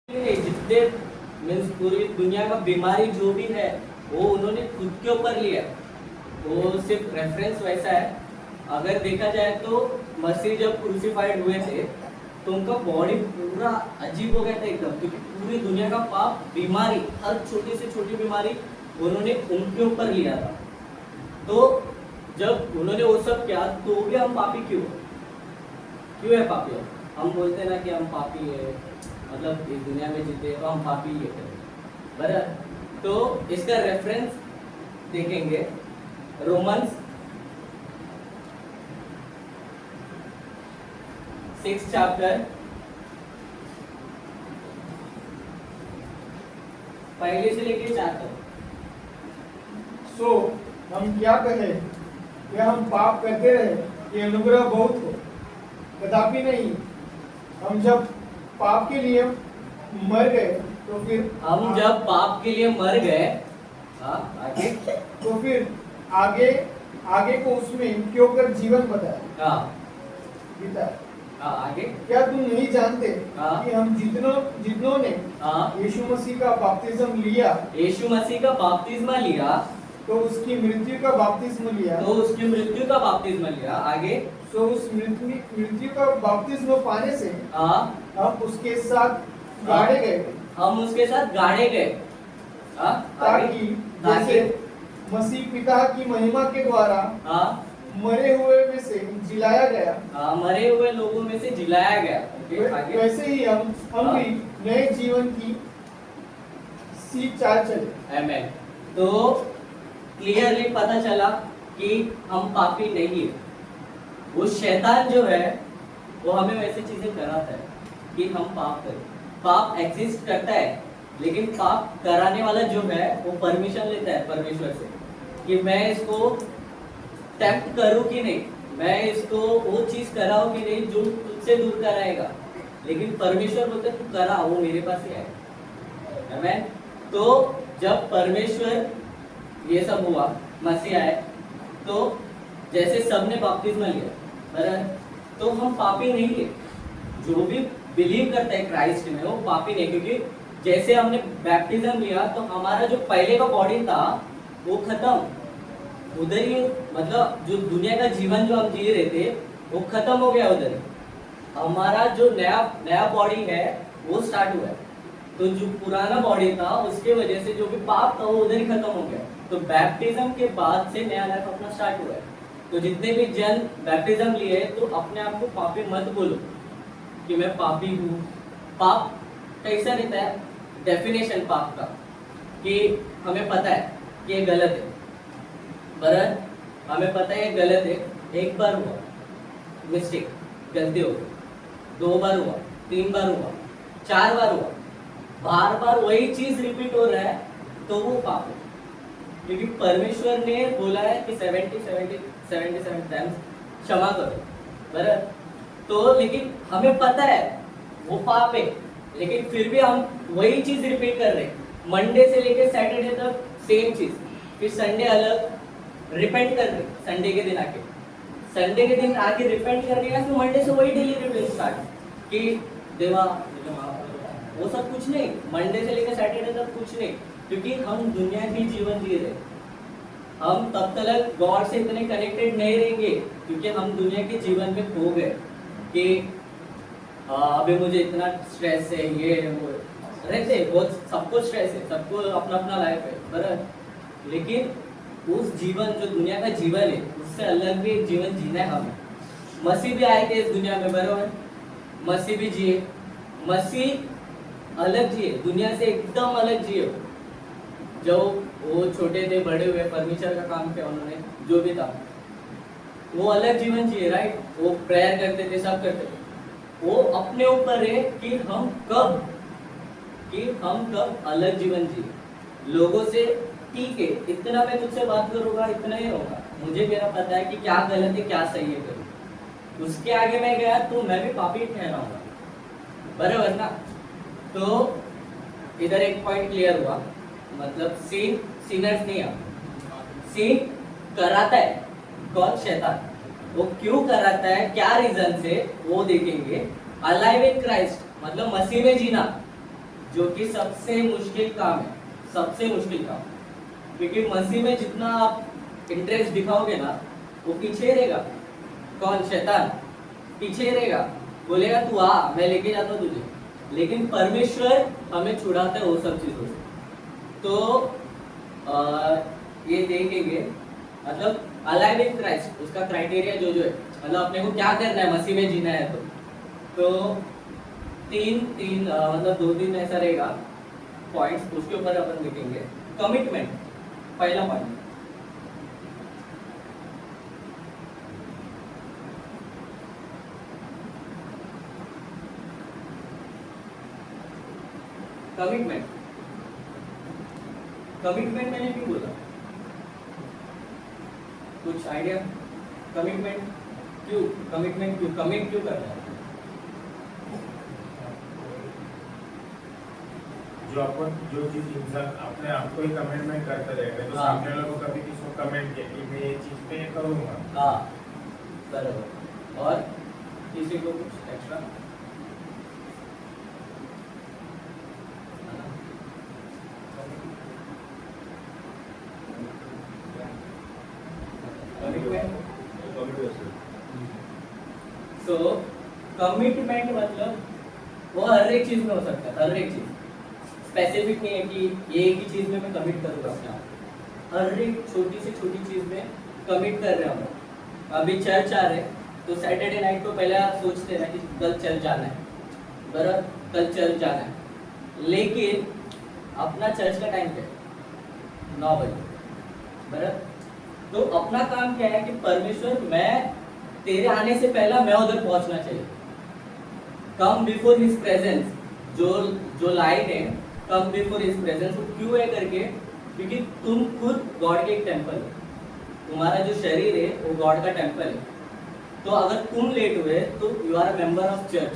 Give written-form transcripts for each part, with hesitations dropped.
जितने मीन्स पूरी दुनिया का बीमारी जो भी है वो उन्होंने खुद के ऊपर लिया। वो सिर्फ रेफरेंस वैसा है। अगर देखा जाए तो मसीह जब क्रूसिफाइड हुए थे तो उनका बॉडी पूरा अजीब हो गया था एकदम, क्योंकि पूरी दुनिया का पाप बीमारी, हर छोटी से छोटी बीमारी उन्होंने उनके ऊपर लिया था। तो जब उन्होंने वो सब किया तो भी हम पापी क्यों है पापी? हम बोलते हैं ना कि हम पापी है, मतलब इस दुनिया में जीते तो हम पापी ही है बराबर। तो इसका रेफरेंस देखेंगे रोमन्स 6 चैप्टर पहले से लेके 4 तक। सो हम क्या कहें? क्या हम पाप करते रहे कि अनुग्रह बहुत हो? कदापि नहीं। हम जब पाप के लिए मर गए तो फिर हम जब पाप के लिए मर गए, आगे तो फिर आगे को उसमें क्यों कर जीवन बिताया। आगे क्या तुम नहीं जानते कि हम जितनों ने यीशु मसीह का बपतिस्मा लिया, यीशु मसीह का बपतिस्मा लिया तो उसकी मृत्यु का बपतिस्मा लिया, आगे तो उस मृत्यु का बपतिस्मा पाने से हम उसके साथ गाड़े गए, ताकि जैसे मसीह पिता की महिमा के द्वारा मरे हुए में से जिलाया गया, मरे हुए लोगों में से जिलाया गया। आगे वैसे ही हम भी नए जीवन की सीख चाल चले। आमेन। तो क्लियरली पता चला कि हम पापी नहीं है। वो शैतान जो है वो हमें वैसी चीजें कराता है कि हम पाप करें। पाप एग्जिस्ट करता है, लेकिन पाप कराने वाला जो है वो परमिशन लेता है परमेश्वर से कि मैं इसको टेम्प्ट करूं कि नहीं, मैं इसको वो चीज कराऊं कि नहीं जो तुझसे दूर कराएगा। लेकिन परमेश्वर बोलते तू करा, वो मेरे पास ही है। आमेन। तो जब परमेश्वर ये सब हुआ, मसीह आए, तो जैसे सबने बपतिस्मा लिया बराबर, तो हम पापी नहीं है। जो भी बिलीव करता है क्राइस्ट में वो पापी नहीं, क्योंकि जैसे हमने बैप्टिज्म लिया तो हमारा जो पहले का बॉडी था वो खत्म, उधर ही, मतलब जो दुनिया का जीवन जो हम जी रहे थे वो खत्म हो गया उधर। हमारा जो नया बॉडी है वो स्टार्ट हुआ है। तो जो पुराना बॉडी था उसके वजह से जो भी पाप था वो उधर ही खत्म हो गया। तो बैप्टिज्म के बाद से नया लाइफ अपना स्टार्ट हुआ है। तो जितने भी जन बैप्टिज्म लिए तो अपने आप को पापी मत बोलो कि मैं पापी हूँ। पाप कैसा रहता है? डेफिनेशन पाप का कि हमें पता है कि ये गलत है बराबर, हमें पता है ये गलत है। एक बार हुआ मिस्टेक, गलती हो गई, 2 बार हुआ, 3 बार हुआ, 4 बार हुआ, बार बार वही चीज रिपीट हो रहा है तो वो पाप है। क्योंकि परमेश्वर ने बोला है कि 77 टाइम्स क्षमा करो बराबर। तो लेकिन हमें पता है वो पाप है, लेकिन फिर भी हम वही चीज रिपीट कर रहे हैं। मंडे से लेकर सैटरडे तक सेम चीज, फिर संडे अलग रिपेंट कर रहे, संडे के दिन आके रिपेंट कर रहे हैं, फिर मंडे से वही डेली रिपीट स्टार्ट कि देवा वो सब कुछ नहीं। मंडे से लेकर सैटरडे तक कुछ नहीं, क्योंकि हम दुनिया की जीवन जी रहे। हम तब तक गॉड से इतने कनेक्टेड नहीं रहेंगे, क्योंकि हम दुनिया के जीवन में खो गए कि अभी मुझे इतना स्ट्रेस है, ये वो रहते बहुत, सबको स्ट्रेस है, सबको अपना अपना लाइफ है बराबर। लेकिन उस जीवन जो दुनिया का जीवन है उससे अलग भी एक जीवन जीना है हमें। मसीह भी आए थे इस दुनिया में बराबर, मसीह भी जिए, मसीह अलग जिए, दुनिया से एकदम अलग जिए। जो वो छोटे थे, बड़े हुए, फर्नीचर का काम किया उन्होंने, जो भी था वो अलग जीवन जिए, राइट। वो प्रेयर करते थे, सब करते थे। वो अपने ऊपर है कि हम कब अलग जीवन जिए लोगों से। ठीक है, इतना मैं तुझसे बात करूंगा, इतना ही होगा, मुझे मेरा पता है कि क्या गलत है क्या सही है करूँ। उसके आगे मैं गया तो मैं भी पापी ठहराऊंगा बराबर ना। तो इधर एक पॉइंट क्लियर हुआ, मतलब सिनर्स नहीं है, सीन कराता है कौन? शैतान। वो क्यों कराता है, क्या रीजन से, वो देखेंगे। अलाइव इन क्राइस्ट मतलब मसीह में जीना, जो कि सबसे मुश्किल काम है, सबसे मुश्किल काम। क्योंकि मसीह में जितना आप इंटरेस्ट दिखाओगे ना, वो पीछे रहेगा। कौन? शैतान पीछे रहेगा, बोलेगा तू आ, मैं लेके जाता हूँ तुझे। लेकिन परमेश्वर हमें छुड़ाता है वो सब चीज़ों से। तो ये देखेंगे, मतलब अलाइव इन क्राइस्ट, उसका क्राइटेरिया जो जो है, मतलब अपने को क्या करना है, मसीह में जीना है। तो तीन तीन मतलब 2-3 ऐसा रहेगा पॉइंट्स, उसके ऊपर अपन देखेंगे। कमिटमेंट, पहला पॉइंट। कमिटमेंट, कमिटमेंट मैंने क्यों बोला? कुछ आइडिया? कमिटमेंट क्यों? कमिटमेंट क्यों? कमिट क्यों करना है? जो चीज इंसान अपने आप को ही कमिटमेंट करता रहेगा, तो सामने वाले को कभी किसी को कमेंट किया कि मैं ये चीज पे करूंगा। हाँ बराबर। और किसी को कुछ एक्स्ट्रा? तो कमिटमेंट मतलब वो हर एक चीज में हो सकता है, हर एक चीज। स्पेसिफिक नहीं है कि ये एक ही चीज में मैं कमिट करूँगा अपने आप। हर एक छोटी से छोटी चीज में कमिट कर रहे हूँ। अभी चर्च आ रहे, तो सैटरडे नाइट को पहले आप सोचते हैं ना कि कल चर्च जाना है, बराबर, कल चर्च जाना है। लेकिन अपना चर्च का टाइम क्या है? 9 बजे, बराबर। तो अपना काम क्या है कि परमेश्वर, मैं तेरे आने से पहला मैं उधर पहुंचना चाहिए। कम बिफोर हिज प्रेजेंस, जो लाइन है, कम बिफोर हिज प्रेजेंस, वो क्यों है करके? क्योंकि तुम खुद गॉड के एक टेम्पल हो। तुम्हारा जो शरीर है वो गॉड का टेम्पल है। तो अगर तुम लेट हुए तो you are a member of church,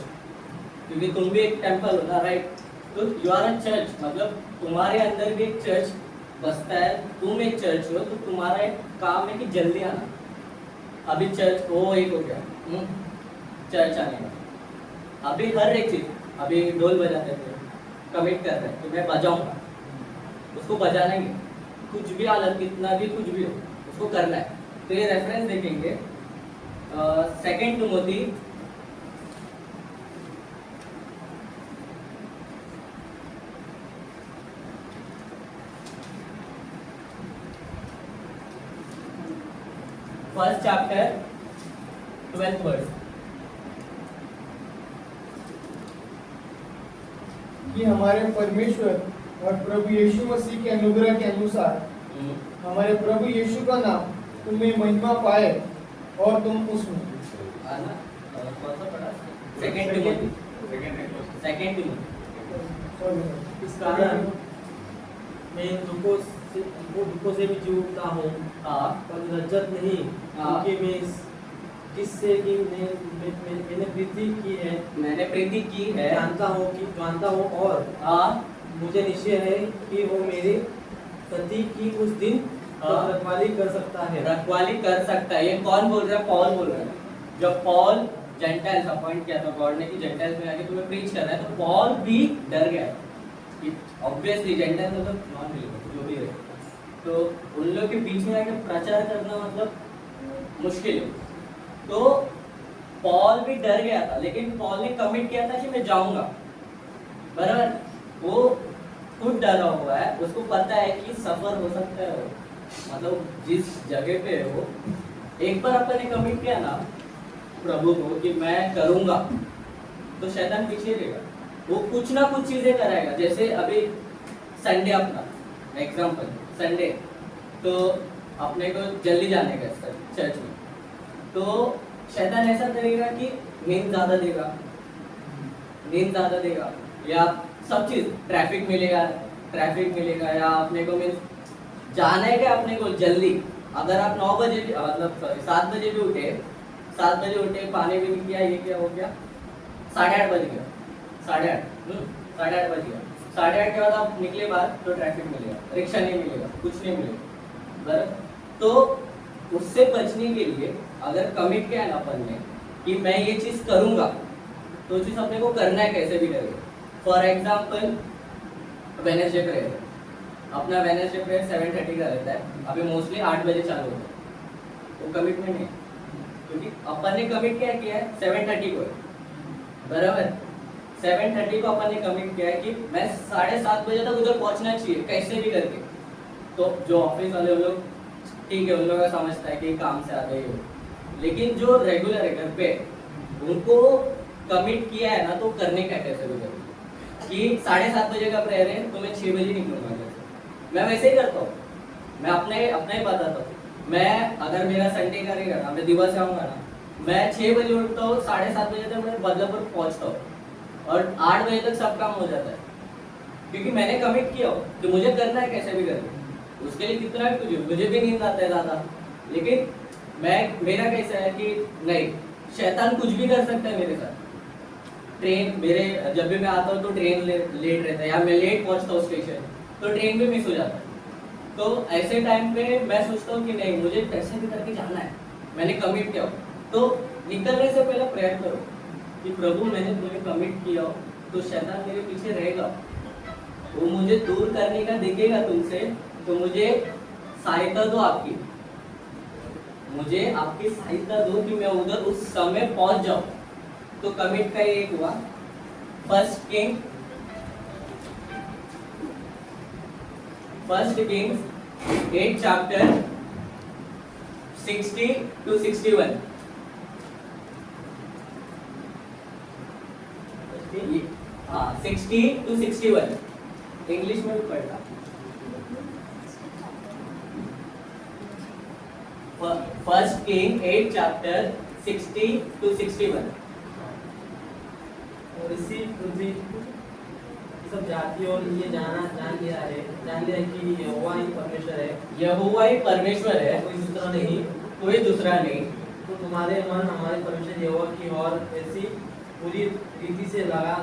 क्योंकि तुम भी एक टेम्पल हो ना, राइट? तो यू आर अ चर्च, मतलब तुम्हारे अंदर भी एक चर्च बसता है। तुम एक चर्च हो, तो तुम्हारा एक काम है कि जल्दी आना। अभी चर्च वो एक हो गया, चर्च आने का। अभी हर एक चीज, अभी ढोल बजाते थे, कमिट कर रहे हैं कि मैं बजाऊंगा, उसको बजाना ही है। कुछ भी हालत, कितना भी कुछ भी हो, उसको करना है। तो ये रेफरेंस देखेंगे 2 Timothy 1st chapter 12th verse। कि हमारे परमेश्वर और प्रभु यीशु मसीह के अनुग्रह के अनुसार हमारे प्रभु यीशु का नाम तुम्हें महिमा पाए और तुम उसमें। आना कौन सा पढ़ा? 2 तिमोथी। इस कारण मैं दुखों से भी जीवता हूँ, हाँ पर लज्जत नहीं, हाँ। क्योंकि मैं जिससे कि मैंने प्रीति की है, मैंने प्रीति की है, जानता हूँ और हाँ मुझे निश्चय है कि वो मेरे सती की उस दिन हाँ। रखवाली कर सकता है। रखवाली कर सकता है। ये कौन बोल रहा है? पॉल बोल रहा है। जब पॉल जेंटाइल्स अपॉइंट किया था गॉड ने कि जेंटाइल्स में आके तुम्हें प्रीच करना है, तो पॉल भी डर गया। ऑब्वियसली जेंटाइल्स मतलब नॉन बिलीवर जो भी है, तो उन लोग के बीच में आके प्रचार करना मतलब मुश्किल है। तो पॉल भी डर गया था, लेकिन पॉल ने कमिट किया था कि मैं जाऊंगा, बराबर। वो खुद डरा हुआ है, उसको पता है कि सफर हो सकता है वो, मतलब जिस जगह पे है वो। एक बार अपन ने कमिट किया ना प्रभु को कि मैं करूंगा, तो शैतान पीछे रहेगा। वो कुछ ना कुछ चीजें कराएगा। जैसे अभी संडे, अपना एग्जाम्पल संडे, तो अपने को जल्दी जाने का चर्च में, तो शैतान ऐसा करेगा कि नींद ज़्यादा देगा, या सब चीज़ ट्रैफिक मिलेगा, या अपने को मीन्स जाना है क्या अपने को जल्दी। अगर आप 9 बजे मतलब 7 बजे भी उठे, 7 बजे उठे, पानी भी नहीं किया, ये क्या हो गया, 8:30 बज गया, 8:30 बज गया। 8:30 के बाद आप निकले बाहर तो ट्रैफिक मिलेगा, रिक्शा नहीं मिलेगा, कुछ नहीं मिलेगा, बराबर। तो उससे बचने के लिए अगर कमिट किया है ना अपन ने कि मैं ये चीज़ करूँगा, तो चीज़ अपने को करना है कैसे भी करके। फॉर एग्जाम्पल वेनेसडे प्रेयर है, अपना वेनेसडे प्रेयर 7:30 का रहता है, अभी मोस्टली 8 बजे चालू होता है। वो कमिटमेंट है, क्योंकि अपन ने कमिट क्या किया है 7:30 को, बराबर 7:30 को अपन ने कमिट किया है कि मैं 7:30 बजे तक उधर पहुंचना चाहिए कैसे भी करके। तो जो ऑफिस वाले लोग ठीक है, उन लोगों का समझता है कि काम से आते ही, लेकिन जो रेगुलर है घर पे उनको कमिट किया है ना, तो करने का कैसे भी करें कि 7:30 बजे का प्रेयर है तो मैं 6 बजे निकलूंगा घर से। मैं वैसे ही करता हूँ, मैं अपने अपना ही बताता हूँ। मैं अगर मेरा संडे का रहेगा ना, मैं दिवस आऊँगा ना, मैं 6 बजे उठता हूँ, 7:30 बजे तक मैं बदलापुर पहुँचता हूँ और 8 बजे तक सब काम हो जाता है, क्योंकि मैंने कमिट किया हो कि मुझे करना है कैसे भी करके। उसके लिए कितना भी मुझे भी नींद आता है ज़्यादा, लेकिन मेरा कैसा है कि नहीं, शैतान कुछ भी कर सकता है मेरे साथ। ट्रेन मेरे जब भी मैं आता हूँ तो ट्रेन लेट रहता है, या मैं लेट पहुँचता हूँ स्टेशन तो ट्रेन भी मिस हो जाता है। तो ऐसे टाइम पे मैं सोचता हूँ कि नहीं, मुझे कैसे भी करके जाना है, मैंने कमिट किया हो। तो निकलने से पहले प्रेयर करो कि प्रभु मैंने तुम्हें कमिट किया हो, तो शैतान मेरे पीछे रहेगा, वो मुझे दूर करने का देखेगा तुमसे, तो मुझे सहायता दो आपकी, मुझे आपकी सहायता दो कि मैं उधर उस समय पहुंच जाऊं। तो कमिट का एक हुआ फर्स्ट किंग्स 8 चैप्टर 60 to 61। हाँ 60 to 61 इंग्लिश में भी पढ़ना। First king 8 chapter 60 to 61। और इसी पृथ्वी सब जाति और ये जान लिया है कि यहोवा ही परमेश्वर है, यहोवा ही परमेश्वर है, कोई दूसरा नहीं, कोई दूसरा नहीं। तो तुम्हारे मन हमारे परमेश्वर यहोवा की ओर ऐसी पूरी रीति से लगा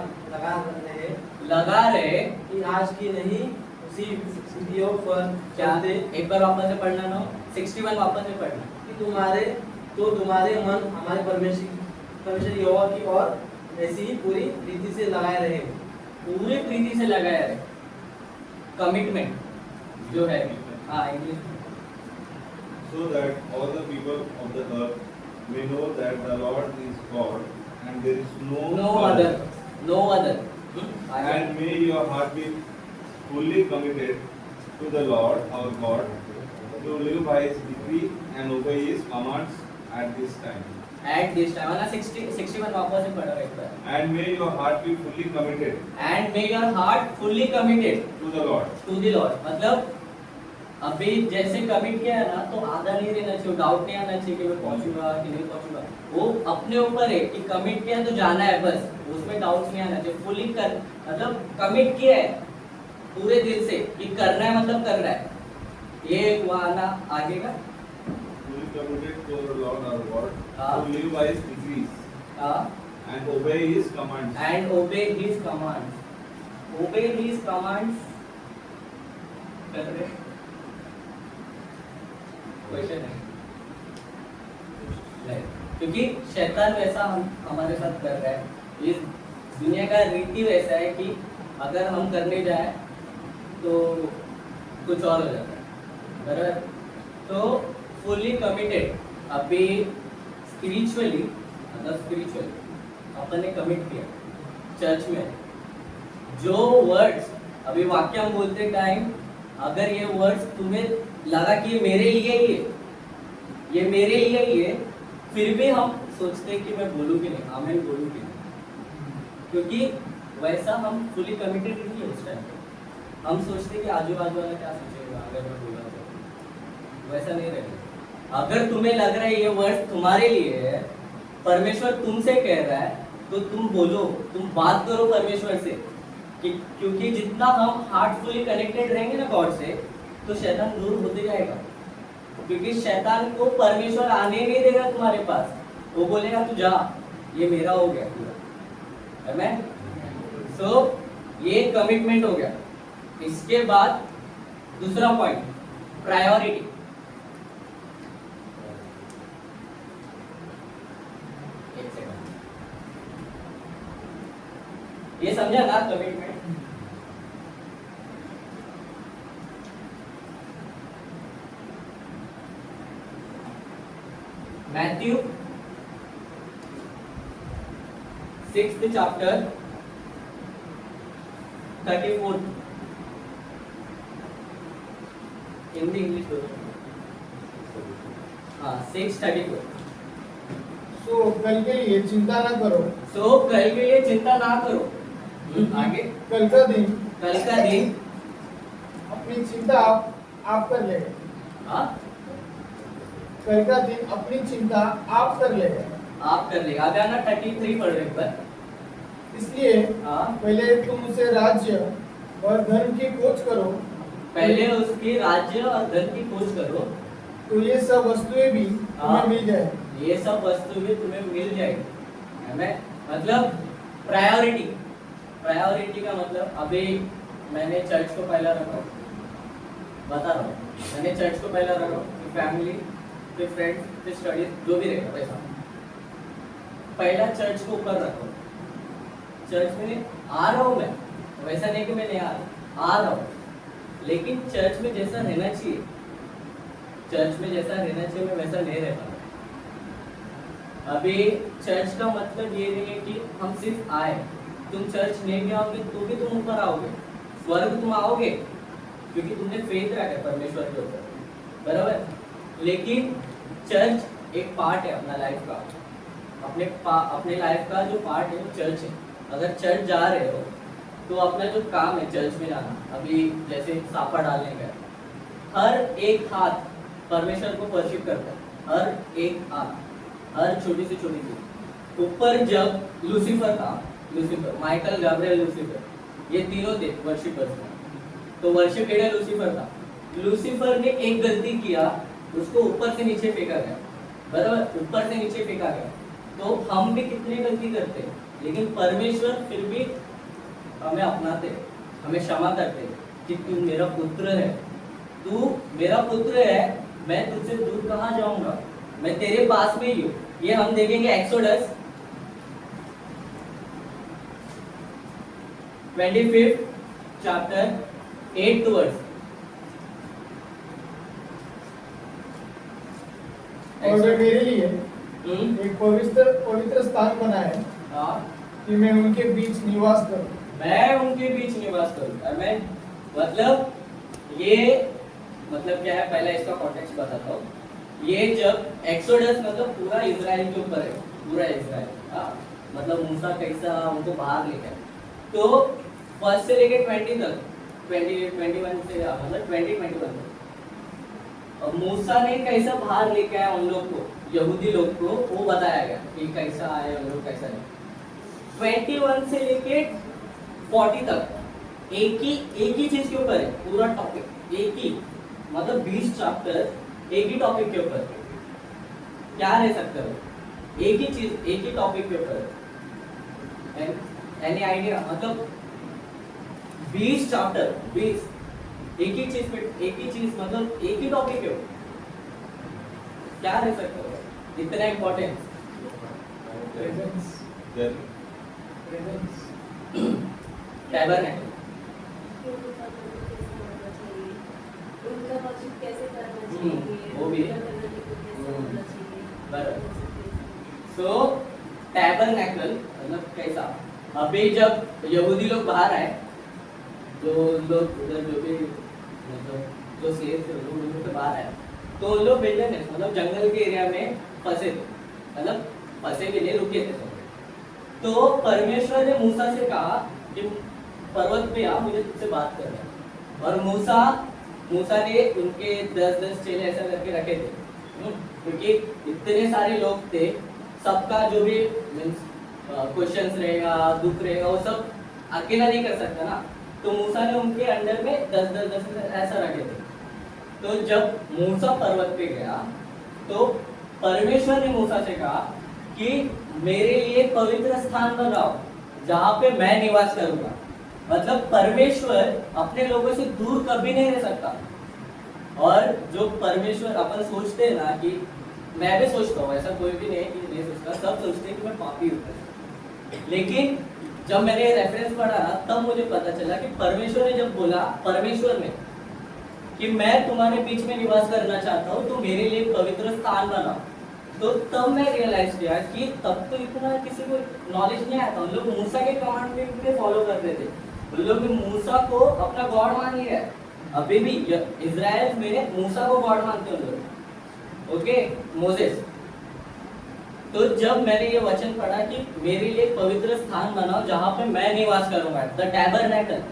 रहे कि आज की नहीं उसी सीढ़ियों पर क्या चलते। एक बार वापस से पढ़ना ना, 61 वापस से पढ़ना। कि तुम्हारे मन हमारे परमेश्वर यहोवा की ओर ऐसी ही पूरी रीति से लगाए रहे, पूरी प्रीति से लगाया है। कमिटमेंट जो है, हाँ English. So that all the people of the earth may know that the Lord is God and there is no other। And may your heart be fully committed to the Lord our God, to live by His decree and obey His commands at this time. At this time, वाला 61 वापस से पढ़ो एक बार। And may your heart be fully committed And may your heart fully committed to the Lord. to the Lord। मतलब अभी जैसे commit किया है ना, तो आधा नहीं रहना चाहिए, डाउट नहीं आना चाहिए कि मैं पहुंचूंगा कि नहीं पहुंचूंगा। वो अपने ऊपर है कि कमिट किया तो जाना है बस, उसमें डाउट नहीं आना चाहिए। फुली कर मतलब कमिट किया है पूरे दिल से कि करना है, मतलब कर रहा है। ये हुआ ना आगे का, Fully committed to the Lord our God, हाँ। to live by His decrees and obey His commands. and obey His commands। obey His commands कर रहे क्वेश्चन है नहीं, क्योंकि शैतान वैसा हमारे साथ कर रहा है। इस दुनिया का रीति वैसा है कि अगर हम करने जाए तो कुछ और हो जाता है, बराबर। तो फुली कमिटेड अभी स्पिरिचुअली अपन ने कमिट किया चर्च में। जो वर्ड्स अभी वाक्य हम बोलते टाइम, अगर ये वर्ड्स तुम्हें लगा कि ये मेरे लिए ही है, ये मेरे लिए ही है, फिर भी हम सोचते हैं कि मैं बोलूँ कि नहीं, आमीन बोलूँ कि नहीं, क्योंकि वैसा हम फुली कमिटेड नहीं है उस टाइम पे। हम सोचते हैं कि आजू बाजू वाला क्या सोचेगा अगर मैं बोला तो, वैसा नहीं रहेगा। अगर तुम्हें लग रहा है ये वर्ड तुम्हारे लिए है, परमेश्वर तुमसे कह रहा है, तो तुम बोलो, तुम बात करो परमेश्वर से कि क्योंकि जितना हम हार्टफुली कनेक्टेड रहेंगे ना गॉड से, तो शैतान दूर होते जाएगा। क्योंकि शैतान को परमेश्वर आने नहीं देगा तुम्हारे पास, वो बोलेगा तू जा, ये मेरा हो गया पूरा। आमीन। सो ये कमिटमेंट हो गया। इसके बाद दूसरा पॉइंट, प्रायोरिटी। एक सेकंड, ये समझा ना commitment? Matthew 6th chapter 34th Hindi English बोलो। हाँ 6:34। सो कल के लिए चिंता न करो, सो कल के लिए चिंता ना करो। आगे कल का दिन कल का दिन अपनी चिंता आप कर लेगा। हाँ कल का दिन अपनी चिंता आप कर लेगा। आप कर लेगा। आगे आना 33 पढ़ रहे पर। इसलिए हाँ पहले तुम उसे राज्य और धन की खोज करो, पहले उसके राज्य और धन की खोज करो, तो ये सब वस्तुएं भी हाँ। तुम्हें मिल जाए। ये सब वस्तुएं तुम्हें मिल जाएगी। हमें मतलब प्रायोरिटी, प्रायोरिटी का मतलब अभी मैंने चर्च को पहला रखा, बता रहा हूँ, मैंने चर्च को पहला रखा, फिर फैमिली, फिर फ्रेंड्स, फिर स्टडीज, जो भी रहेगा वैसा। पहला चर्च को ऊपर रखो। चर्च में आ रहा हूँ मैं, वैसा नहीं कि मैं नहीं आ रहा हूँ, लेकिन चर्च में जैसा रहना चाहिए, चर्च में जैसा रहना चाहिए मैं वैसा नहीं रह पा रहा। अभी चर्च का मतलब ये नहीं है कि हम सिर्फ आए, तुम चर्च नहीं भी आओगे तो भी तुम ऊपर आओगे, स्वर्ग तुम आओगे क्योंकि तुमने फेथ रखा है परमेश्वर के ऊपर, बराबर। लेकिन चर्च एक पार्ट है अपना लाइफ का, अपने लाइफ का जो पार्ट है वो चर्च है। अगर चर्च जा रहे हो तो अपना जो काम है चर्च में जाना, अभी जैसे सापा डालने का, हर एक हाथ परमेश्वर को वर्शिप करता है, हर एक हाथ, हर छोटी से छोटी चीज। ऊपर जब लूसीफर था, लूसीफर, माइकल, गैब्रियल, लूसीफर, ये तीनों थे वर्शिपर्स में, तो वर्शिप लीडर लूसीफर था। लूसीफर ने एक गलती किया, उसको ऊपर से नीचे फेंका गया, बराबर, ऊपर से नीचे फेंका गया। तो हम भी कितनी गलती करते हैं, लेकिन परमेश्वर फिर भी हमें अपनाते, हमें क्षमा करते कि तू मेरा पुत्र है, तू मेरा पुत्र है, मैं तुझसे दूर कहाँ जाऊंगा, मैं तेरे पास में ही हूँ। ये हम देखेंगे exodus 25th chapter 8th verse। और वे मेरे लिए एक पवित्र स्थान बनाए हाँ, कि मैं उनके बीच निवास करूं। मैं उनके बीच निवास करूं। मैं मतलब ये मतलब क्या है, पहले इसका कॉन्टेक्स्ट बताता हूँ। ये जब एक्सोडस मतलब पूरा इजराइल के ऊपर है, पूरा इजराइल, हाँ, मतलब मूसा कैसा उनको बाहर लेकर, तो 1 से लेके 20 तक, 21 से मतलब 21 तक, और मूसा ने कैसा बाहर लेके आया उन लोग को, यहूदी लोग को, वो बताया गया कि कैसा आए उन लोग, कैसा नहीं। 21 से लेके 40 तक एक ही चीज के ऊपर है पूरा टॉपिक, एक ही, मतलब 20 चैप्टर एक ही टॉपिक के ऊपर। क्या रह सकते हो, एक ही चीज एक ही टॉपिक के ऊपर। एनी आइडिया, मतलब 20 चैप्टर, 20 एक ही चीज पे, एक ही चीज मतलब एक ही टॉपिक के ऊपर, क्या रह सकते हो, इतना इम्पोर्टेंस। प्रेजेंस, प्रेजेंस, टैबरनेकल, वो भी बराबर। सो टैबरनेकल मतलब कैसा, अभी जब यहूदी लोग बाहर आए, जो लोग उधर जो भी मतलब जो स्लेव थे लोग उधर से बाहर आए, तो उन लोग विल्डरनेस मतलब जंगल के एरिया में फंसे थे, मतलब फंसे भी नहीं, रुके थे। तो परमेश्वर ने मूसा से कहा कि पर्वत पे आ, मुझे तुझसे बात करना है। और मूसा ने उनके 10-10 चेले ऐसा करके रखे थे, क्योंकि इतने सारे लोग थे, सबका जो भी क्वेश्चंस रहेगा, दुख रहेगा, वो सब अकेला नहीं कर सकता ना, तो मूसा ने उनके अंडर में 10-10 ऐसा रखे थे। तो जब मूसा पर्वत पे गया तो परमेश्वर ने मूसा से कहा कि मेरे लिए पवित्र स्थान बनाओ जहाँ पे मैं निवास करूंगा। मतलब परमेश्वर अपने लोगों से दूर कभी नहीं रह सकता। और जो परमेश्वर अपन सोचते हैं ना, कि मैं भी सोचता हूँ, ऐसा कोई भी नहीं कि नहीं सोचता, सब सोचते हैं कि मैं पापी हूँ। लेकिन जब मैंने रेफरेंस पढ़ा ना, तब मुझे पता चला कि परमेश्वर ने जब बोला, परमेश्वर ने कि मैं तुम्हारे बीच में निवास करना चाहता हूँ, तो मेरे लिए पवित्र स्थान बनाओ तो तब मैं रियलाइज किया कि तब तो इतना किसी को नॉलेज नहीं आया था। उन लोग मूसा के कमांड पे फॉलो करते थे, उन लोग मूसा को अपना गॉड मान लिया है। अभी भी इजराइल में मूसा को गॉड मानते हैं उन लोग, ओके, मोसेस। तो जब मैंने ये वचन पढ़ा कि मेरे लिए एक पवित्र स्थान बनाओ जहाँ पे मैं निवास करूंगा, द टैबरनेकल,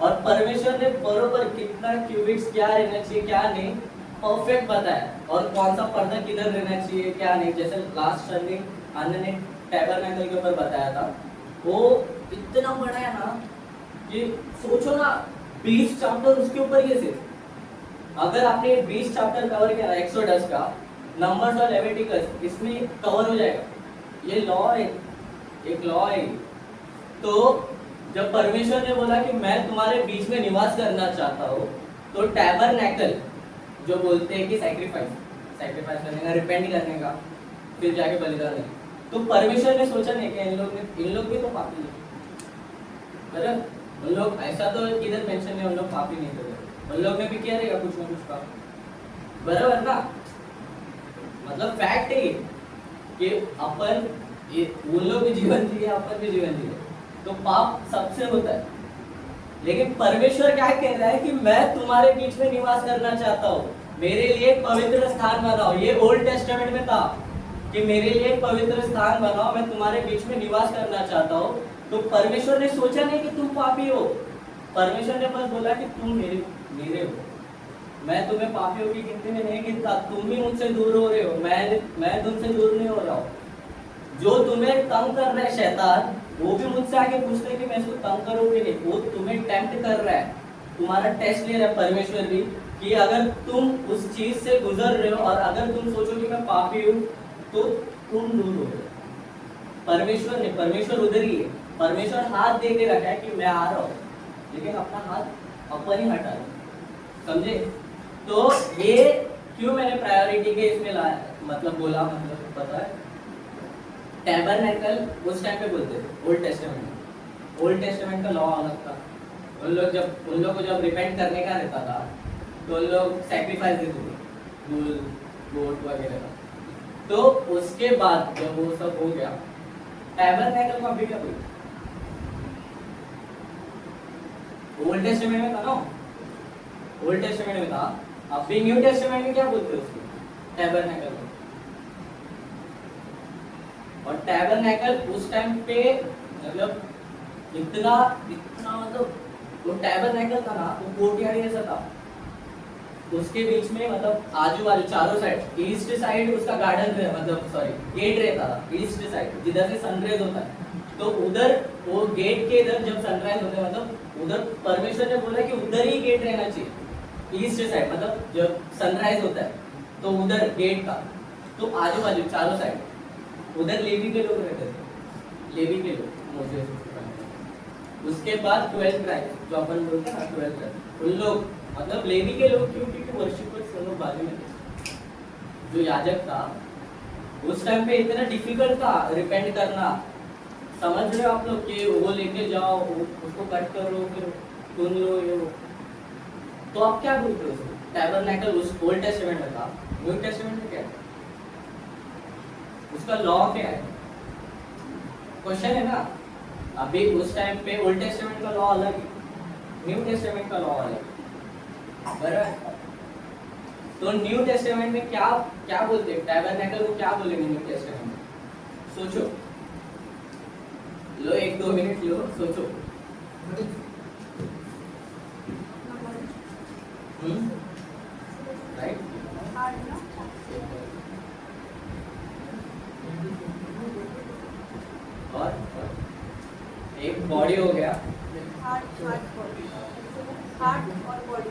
और परमेश्वर ने बरोबर कितना क्यूबिट्स क्या रहना चाहिए क्या नहीं परफेक्ट बताया, और कौन सा पर्दा किधर रहना चाहिए क्या नहीं। जैसे लास्ट संडे अन्य ने टैबरनेकल के ऊपर बताया था, वो इतना बड़ा है ना कि सोचो ना 20 चैप्टर उसके ऊपर ये सिर्फ। अगर आपने 20 चैप्टर कवर किया एक्सोडस का, नंबर्स और लेविटिकस, इसमें कवर हो जाएगा। ये लॉ है, एक लॉ है। तो जब परमेश्वर ने बोला कि मैं तुम्हारे बीच में निवास करना चाहता हूँ, तो टैबरनेकल जो बोलते हैं कि सैक्रिफाइस करने का, रिपेंट करने का, फिर जाके बलिदान है। तो परमेश्वर ने सोचा नहीं कि इन लोग भी तो पापी है, बराबर। उन लोग ऐसा तो किधर मेंशन है उन लोग पापी नहीं थे, उन लोग ने भी किया रहेगा कुछ ना कुछ काम, बराबर ना। मतलब फैक्ट है कि अपन उन लोग भी जीवन जिए, अपन भी जीवन जिए, तो पाप सबसे होता है। लेकिन परमेश्वर क्या कह रहा है कि मैं तुम्हारे बीच में निवास करना चाहता हूँ, मेरे लिए एक पवित्र स्थान बनाओ। ये ओल्ड टेस्टामेंट में था कि मेरे लिए एक पवित्र स्थान बनाओ, मैं तुम्हारे बीच में निवास करना चाहता हूँ। तो परमेश्वर ने सोचा नहीं कि तुम पापी हो, परमेश्वर ने बस बोला कि तुम मेरे हो। मैं तुम्हें पापियों की गिनती में नहीं गिनता, तुम भी मुझसे दूर हो रहे हो, मैं तुमसे दूर नहीं हो रहा हूँ। जो तुम्हें तंग कर रहा है शैतान, वो भी मुझसे आके पूछते हैं कि मैं इसको तंग करूँ कि नहीं। वो तुम्हें टेम्प्ट कर रहा है, तुम्हारा टेस्ट ले रहा है परमेश्वर भी, कि अगर तुम उस चीज से गुजर रहे हो और अगर तुम सोचो कि मैं पापी हूँ, तो तुम दूर हो गए। परमेश्वर उधर ही है। परमेश्वर हाथ दे के रखा है कि मैं आ रहा हूँ, लेकिन अपना हाथ अपन ही हटा रहा, समझे। तो ये क्यों मैंने प्रायोरिटी के इसमें लाया, मतलब बोला, मतलब पता है टैबरनेकल उस टाइम पे बोलते थे ओल्ड टेस्टामेंट का लॉ अलग था। उन लोग को जब रिपेंट करने का रहता था, तो उन लोग सैक्रिफाइस देते थे, बुल गोट वगैरह का। तो उसके बाद जब वो सब हो गया, टैबरनेकल को अभी क्या बोलते, ओल्ड टेस्टामेंट में था ना, ओल्ड टेस्टामेंट में था। अभी न्यू टेस्टामेंट में क्या बोलते हैं उसको, टैबरनेकल। और टैबरनेकल उस टाइम पे मतलब इतना मतलब वो टैबरनेकल था ना, वो कोर्टयार्ड जैसा था। उसके बीच में मतलब आजू बाजू चारों साइड, ईस्ट साइड उसका गार्डन रहे, मतलब सॉरी गेट रहता था ईस्ट साइड, जिधर से सनराइज होता है। तो उधर वो गेट के इधर जब सनराइज होता है, मतलब उधर परमेश्वर ने बोला कि उधर ही गेट रहना चाहिए, ईस्ट साइड, मतलब जब सनराइज होता है तो उधर गेट था। तो आजू बाजू चारों साइड उधर लेवी के लोग रहते थे, लेवी के लोग मोसेस। उसके बाद 12 ट्राइब जो अपन बोलते हैं ना, 12 ट्राइब, उन लोग मतलब लेवी के लोग क्यों, क्योंकि वर्शिपर्स वो लोग बाजू में थे। जो याजक था उस टाइम पे इतना डिफिकल्ट था रिपेंट करना, समझ रहे हो आप लोग, कि वो लेके जाओ उसको कट करो फिर सुन लो ये वो। तो आप क्या बोलते हो उसको, टैबरनेकल उस ओल्ड टेस्टामेंट में था, न्यू टेस्टामेंट में क्या है, उसका लॉ क्या है, क्वेश्चन है ना। अभी उस टाइम पे ओल्ड टेस्टामेंट का लॉ अलग है, न्यू टेस्टामेंट का लॉ अलग है, बराबर। तो न्यू टेस्टामेंट में क्या क्या बोलते हैं, टैबरनेकल को क्या बोलेंगे न्यू टेस्टामेंट में, सोचो, लो 1-2 मिनट लो, सोचो। राइट, और एक बॉडी हो गया, हार्ट और बॉडी,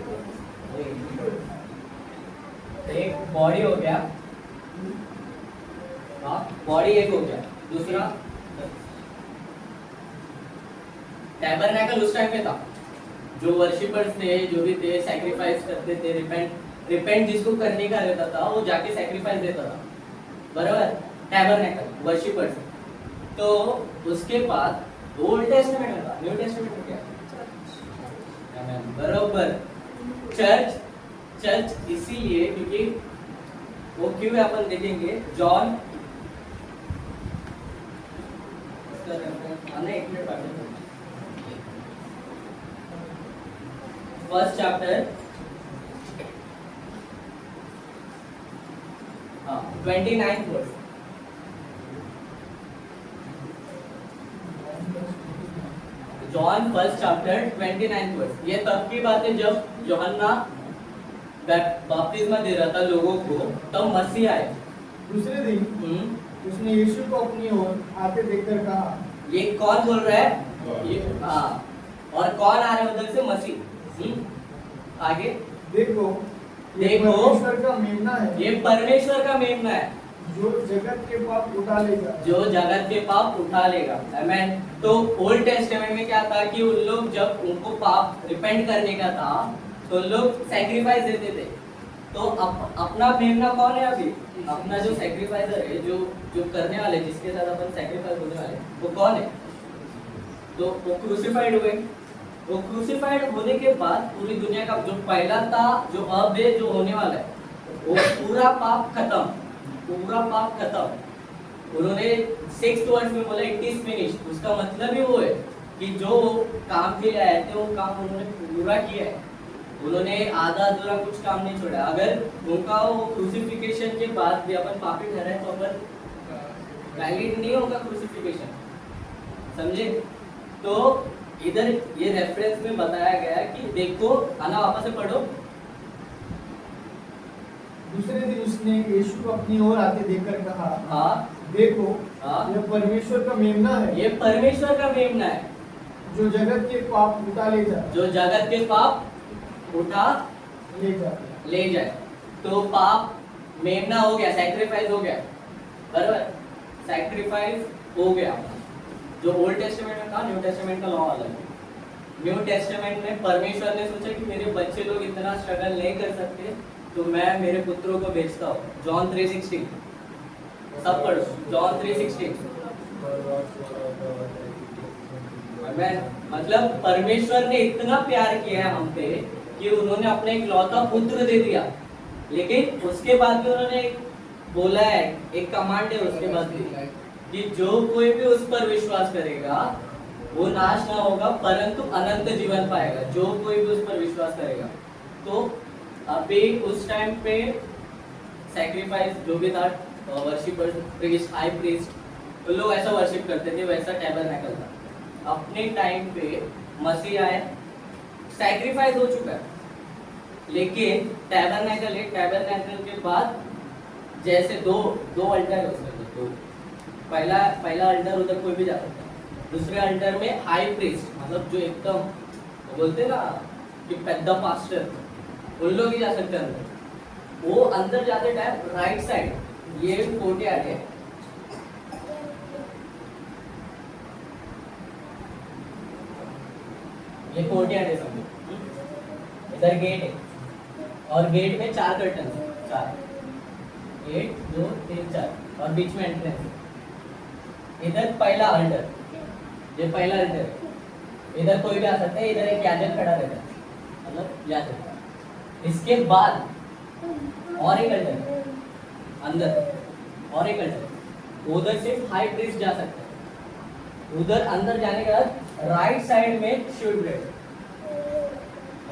एक बॉडी हो गया, हाँ बॉडी एक हो गया। दूसरा टैबरनेकल उस टाइम पे था, जो वर्शिपर्स थे जो भी थे सैक्रिफाइस करते थे, रिपेंट जिसको करने का रहता था वो जाके सैक्रिफाइस देता था, बराबर। Tabernacle worshippers. तो उसके बाद ओल्ड टेस्टामेंट में था, न्यू टेस्टामेंट में क्या, बराबर चर्च इसीलिए क्योंकि वो क्यों है अपन देखेंगे। John first chapter 29th verse. John first chapter 29th verse. ये तब की बात है जब यूहन्ना बपतिस्मा दे रहा था लोगों को, तब मसीह आए। दूसरे दिन उसने यीशु को अपनी ओर आते देखकर कहा, ये कौन बोल रहा है? ये हाँ, और कौन आ रहा है उधर से? मसीह। आगे देखो, ये देखो, परमेश्वर का मेमना है, ये परमेश्वर का मेमना है जो जगत के पाप उठा लेगा। जो जगत के पाप उठा लेगा। आमेन। तो ओल्ड टेस्टामेंट में क्या था कि उन लोग जब उनको पाप रिपेंट करने का था तो लोग सैक्रिफाइस देते थे। तो अपना मेमना कौन है अभी? अपना जो सैक्रिफाइसर है, जो करने वाले, जिसके साथ अपन सैक्रिफाइस होने वाले, वो कौन है? तो वो क्रूसिफाइड हुए। वो क्रूसिफाइड होने के बाद पूरी दुनिया का जो पहला था, जो अब है, जो होने वाला है, वो पूरा पाप खत्म, पूरा पाप खत्म। उन्होंने 6th वर्स में बोला इट इज फिनिश्ड। उसका मतलब ही वो है कि जो काम के लिए आए थे वो काम उन्होंने पूरा किया है। उन्होंने आधा अधूरा कुछ काम नहीं छोड़ा। अगर उनका वो क्रूसिफिकेशन के बाद भी अपन पापी ठहराए तो अपन वैलिड नहीं होगा क्रूसिफिकेशन, समझे? तो इधर ये रेफरेंस में बताया गया है कि देखो, आना वापस से पढ़ो। दूसरे दिन उसने यीशु को अपनी ओर आते देखकर कहा, हाँ देखो, हाँ, यह परमेश्वर का मेमना है, ये परमेश्वर का मेमना है जो जगत के पाप उठा ले जाए। जो जगत के पाप उठा ले जाए। ले जाए। तो पाप मेमना हो गया, सैक्रिफाइस हो गया, बराबर? सैक्रिफाइस हो गया। जो ओल्ड टेस्टामेंट में था, न्यू टेस्टामेंट का लॉ अलग है। न्यू टेस्टामेंट में परमेश्वर ने सोचा कि मेरे बच्चे लोग इतना स्ट्रगल नहीं कर सकते, तो मैं मेरे पुत्रों को भेजता हूँ। जॉन 3:16 सब पढ़ो, जॉन 3:16। मतलब परमेश्वर ने इतना प्यार किया है हम पे कि उन्होंने अपने इकलौता पुत्र दे दिया। लेकिन उसके बाद भी उन्होंने बोला है, एक कमांड है उसके बाद भी, कि जो कोई भी उस पर विश्वास करेगा वो नाश ना होगा परंतु अनंत जीवन पाएगा। जो कोई भी उस पर विश्वास करेगा। तो अभी उस टाइम पे सैक्रिफाइस जो भी था, वर्शिपर्स, प्रीस्ट, हाई प्रीस्ट, तो लोग ऐसा वर्शिप करते थे, वैसा टैबरनेकल था। अपने टाइम पे मसीह आए, सैक्रिफाइस हो चुका है, लेकिन टैबरनेकल के बाद जैसे दो अल्टर है उसमें। तो पहला अल्टर उधर कोई भी जा सकता है। दूसरे अल्टर में हाई प्रीस्ट, मतलब जो एकदम बोलते ना कि पेद्दा पास्टर, उन लोग ही जा सकते हैं अंदर। वो अंदर जाते टाइम राइट साइड, ये कोर्टयार्ड है, ये कोर्टयार्ड है समझो। इधर गेट है और गेट में 4 कर्टन, 4, 1 2 3 4, और बीच में एंट्रेंस। इधर पहला अल्टर, ये पहला अल्टर है। इधर कोई भी आ सकता है, इधर एक कैजल खड़ा रहता है, मतलब जा सकता है। इसके बाद और एक अल्टर अंदर, और एक अल्टर, उधर सिर्फ हाई प्रीस्ट जा सकता है। उधर अंदर जाने के बाद राइट साइड में शूट ब्रेड,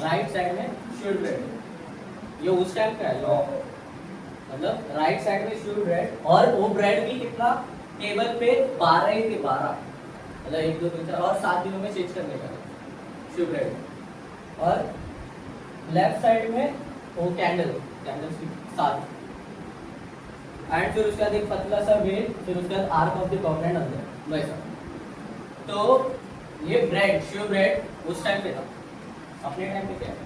राइट साइड में शूट ब्रेड, ये उस टाइम का है लॉ, मतलब राइट साइड में शूट ब्रेड। और वो ब्रेड भी कितना, टेबल पे 12 ही थे, 12, मतलब 1 2 3 4, और 7 दिनों में चेंज करने का शूट ब्रेड। और लेफ्ट साइड में वो कैंडल स्टिक 7, एंड फिर उसके बाद एक पतला सा वेल, फिर उसके बाद आर्क ऑफ द कॉर्पोरेट अंदर, वैसा। तो ये ब्रेड, श्योर ब्रेड उस टाइम पे था। अपने टाइम पे क्या है?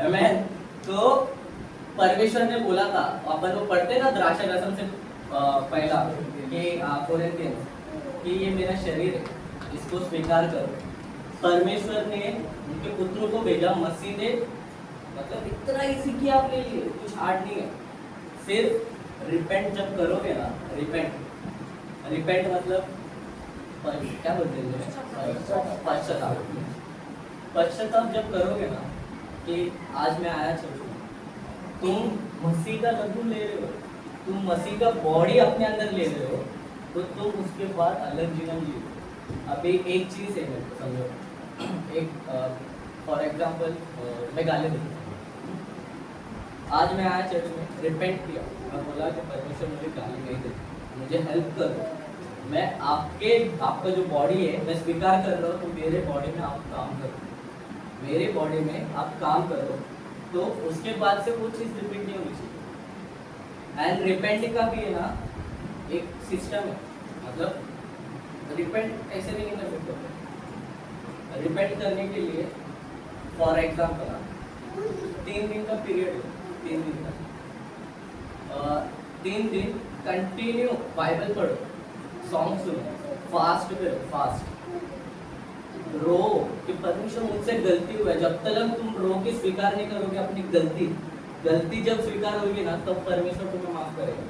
आमेन। तो परमेश्वर ने बोला था, अपन वो पढ़ते ना द्राक्षा रसम से पहला कि कोरिन्थियंस, कि ये मेरा शरीर है, इसको स्वीकार करो। परमेश्वर ने उनके पुत्रों को भेजा, मसीह ने, मतलब इतना इजी किया आपके लिए, कुछ हार्ड नहीं है। सिर्फ रिपेंट जब करोगे ना, रिपेंट मतलब क्या बोलते हैं, पश्चाताप जब करोगे ना, कि आज मैं आया चर्च में, तुम मसीह का लहू ले रहे हो, तुम मसीह का बॉडी अपने अंदर ले रहे हो, तो तुम उसके बाद अलग जीवन जियो। अभी एक चीज़ है, मेरे को समझो, एक फॉर एग्जांपल मैं गाली देता हूँ। आज मैं आया चर्च में, रिपेंट किया, मैं बोला कि परमेश्वर मुझे गाली नहीं दे, मुझे हेल्प करो, मैं आपका जो बॉडी है मैं स्वीकार कर रहा हूँ, तो मेरे बॉडी में आप काम करो, मेरे बॉडी में आप काम करो, तो उसके बाद से वो चीज़ रिपीट नहीं होनी चाहिए। एंड रिपेंट का भी है ना एक सिस्टम है, मतलब रिपेंट ऐसे भी नहीं कर सकते। रिपेंट करने के लिए फॉर एग्जाम्पल 3 दिन का पीरियड है, 3 दिन का 3 दिन कंटिन्यू बाइबल पढ़ो, सॉन्ग सुनो, फास्ट करो, फास्ट रो कि परमेश्वर मुझसे गलती हुआ है। जब तक तुम रो के स्वीकार नहीं करोगे अपनी गलती जब स्वीकार होगी ना, तब परमेश्वर तुम्हें माफ करेगा।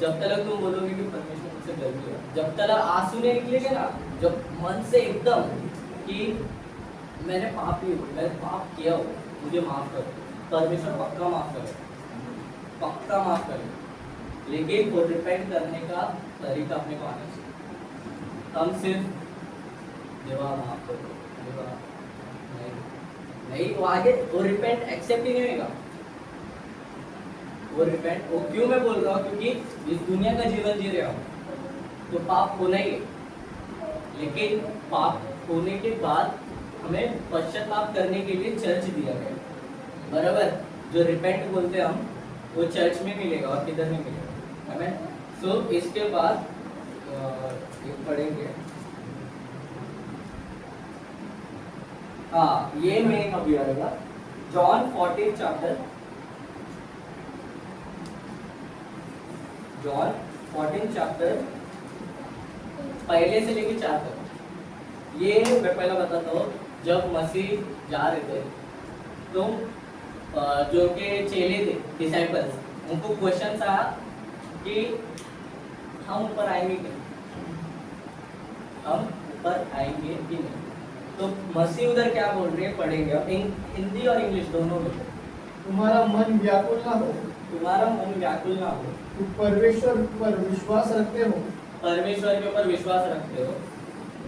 जब तक तुम बोलोगे कि परमेश्वर मुझसे गलती हुआ, जब तक आंसू नहीं निकलेंगे ना, जब मन से एकदम कि मैंने पाप किया हो, मुझे माफ करो, परमेश्वर पक्का माफ करेगा, पक्का माफ करेगा। लेकिन वो रिपेंट करने का तरीका अपने को आना चाहिए। हम सिर्फ देवा माफ करो, देवा नहीं, वो आगे वो रिपेंट एक्सेप्ट ही नहीं होगा। वो रिपेंट, वो क्यों मैं बोल रहा हूँ, क्योंकि इस दुनिया का जीवन जी रहा हूँ तो पाप होना ही है, लेकिन पाप होने के बाद हमें पश्चाताप करने के लिए चर्च दिया गया, बराबर। जो रिपेंट बोलते हैं हम, वो चर्च में मिलेगा और किधर नहीं मिलेगा, हमें। सो इसके बाद एक पढ़ेंगे, हाँ ये मेन अभी आएगा, जॉन 14 चैप्टर, जॉन 14 चैप्टर पहले से लेके 4 तक। ये मैं पहला बताता हूँ, जब मसीह जा रहे थे तो जो के चेले थे, डिसाइपल्स, उनको क्वेश्चन आया कि हम ऊपर आएंगे कि हम ऊपर आएंगे कि नहीं। तो मसीह उधर क्या बोल रहे हैं, पढ़ेंगे हिंदी और इंग्लिश दोनों में। तुम्हारा मन व्याकुल ना हो, तुम्हारा मन व्याकुल ना हो, तुम परमेश्वर पर विश्वास रखते हो, परमेश्वर के ऊपर विश्वास रखते हो,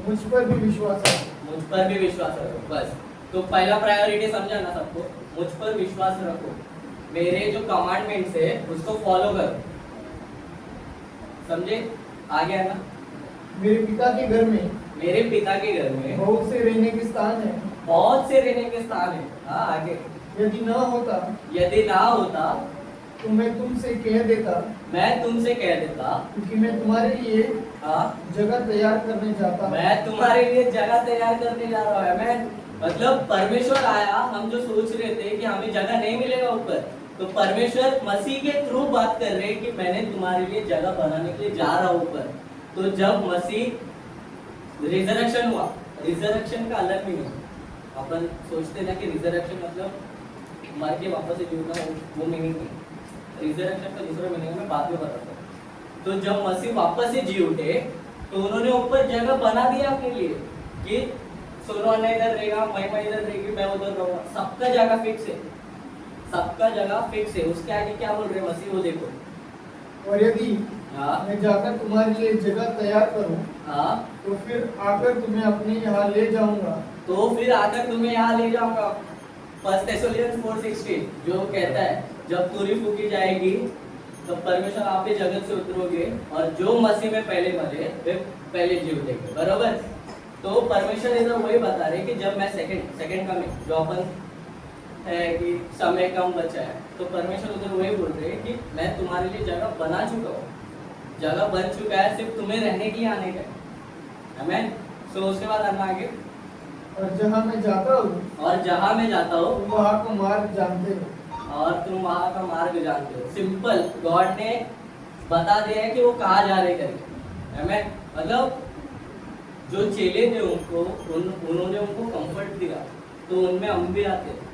मुझ पर भी विश्वास रखो। मुझ पर भी विश्वास रखो, बस। तो पहला प्रायोरिटी समझा ना सबको, मुझ पर विश्वास रखो, मेरे जो कमांडमेंट्स है उसको फॉलो करो, समझे? आ गया ना? मेरे पिता के घर में, मेरे पिता के घर में बहुत से रहने के स्थान है, बहुत से रहने के स्थान है। हाँ आगे, यदि ना होता यदि ना होता तो मैं तुमसे कह देता, मैं तुमसे कह देता, क्योंकि मैं तुम्हारे लिए हाँ जगह तैयार करने जाता हूँ। मैं तुम्हारे लिए जगह तैयार करने जा रहा हूँ। मैं मतलब परमेश्वर आया, हम जो सोच रहे थे कि हमें जगह नहीं मिलेगा ऊपर, तो परमेश्वर मसीह के थ्रू बात कर रहे हैं कि मैंने तुम्हारे लिए जगह बनाने के लिए जा रहा हूँ ऊपर। तो जब मसीह रिजरेक्शन हुआ, रिजरेक्शन का अलग मीनिंग, अपन सोचते ना कि रिजरेक्शन मतलब मर के वापस से जीना, वो मीनिंग नहीं। रिजरेक्शन का दूसरा मीनिंग मैं बाद में बताता हूँ। तो जब मसीह वापस से जी उठे तो उन्होंने ऊपर जगह बना दिया अपने लिए कि सोनवाना इधर रहेगा, महिमा इधर रहेगी, मैं उधर रहूंगा, सबका जगह फिक्स है, सबका जगह फिक्स है। उसके आगे क्या बोल रहे हैं मसीह, वो देखो। और यदि हाँ मैं जाकर तुम्हारे लिए जगह तैयार करूं, हाँ, तो फिर आकर तुम्हें अपने यहाँ ले जाऊंगा। तो फिर आकर तुम्हें यहाँ ले जाऊंगा। 1 Thessalonians 4:16 जो कहता है जब तुरी फूकी जाएगी तो परमेश्वर आप भी जगत से उतरोगे और जो मसीह में पहले मरे वे पहले जी उठेंगे, बरोबर। तो परमेश्वर इधर वही बता रहे कि जब मैं सेकंड कमिंग, जो अपन है कि समय कम बचा है, तो परमेश्वर उधर वही बोल रहे हैं कि मैं तुम्हारे लिए जगह बना चुका हूँ, जगह बन चुका है, सिर्फ तुम्हें रहने के लिए आने का है। आमीन। सो उसके बाद आना आगे, और जहाँ मैं जाता हूँ, और जहाँ मैं जाता हूँ तुम वहाँ का मार्ग जानते हो। और तुम वहाँ का मार्ग जानते हो। सिंपल, गॉड ने बता दिया है कि वो कहाँ जा रहे करके। आमीन। मतलब जो चेले थे उन्होंने उनको कंफर्ट दिया, तो उनमें हम भी आते हैं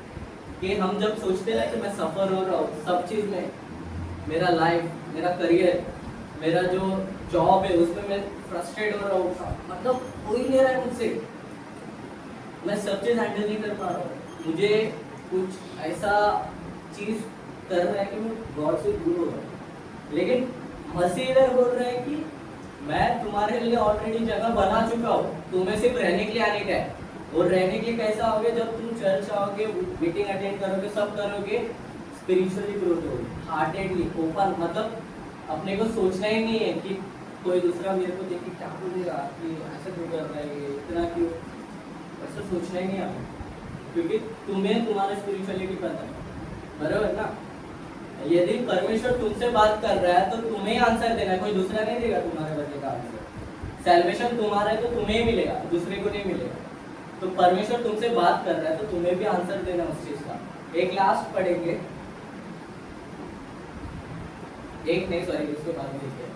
कि हम जब सोचते हैं कि मैं सफ़र हो रहा हूँ सब चीज़ में, मेरा लाइफ, मेरा करियर, मेरा जो जॉब है उसमें मैं फ्रस्ट्रेट हो रहा हूँ, मतलब हो ही नहीं रहा है मुझसे, मैं सब चीज़ हैंडल नहीं कर पा रहा हूँ, मुझे कुछ ऐसा चीज़ कर रहा है कि मैं गॉड से दूर हो रहा हूँ, लेकिन मसीह इधर बोल रहा है कि मैं तुम्हारे लिए ऑलरेडी जगह बना चुका हूँ, तुम्हें सिर्फ रहने के लिए आने का है। और रहने के लिए कैसा आओगे, जब तुम चर्च आओगे, मीटिंग अटेंड करोगे, सब करोगे, स्पिरिचुअली ग्रोथ होगी, हार्टेडली ओपन, मतलब अपने को सोचना ही नहीं है कि कोई दूसरा मेरे को देख के क्या बोलेगा कि ऐसा क्यों कर रहा है, ये इतना क्यों, ऐसा सोचना ही नहीं हमें, क्योंकि तुम्हें तुम्हारा स्पिरिचुअलिटी पता है, बराबर ना। यदि परमेश्वर तुमसे बात कर रहा है तो तुम्हें आंसर देना है, कोई दूसरा नहीं देगा तुम्हारे बच्चे का आंसर। सैल्वेशन तुम्हारा है तो तुम्हें ही मिलेगा, दूसरे को नहीं मिलेगा। तो परमेश्वर तुमसे बात कर रहा है तो तुम्हें भी आंसर देना उस चीज का। एक लास्ट पढ़ेंगे, एक नहीं सॉरी उसके बाद देखिए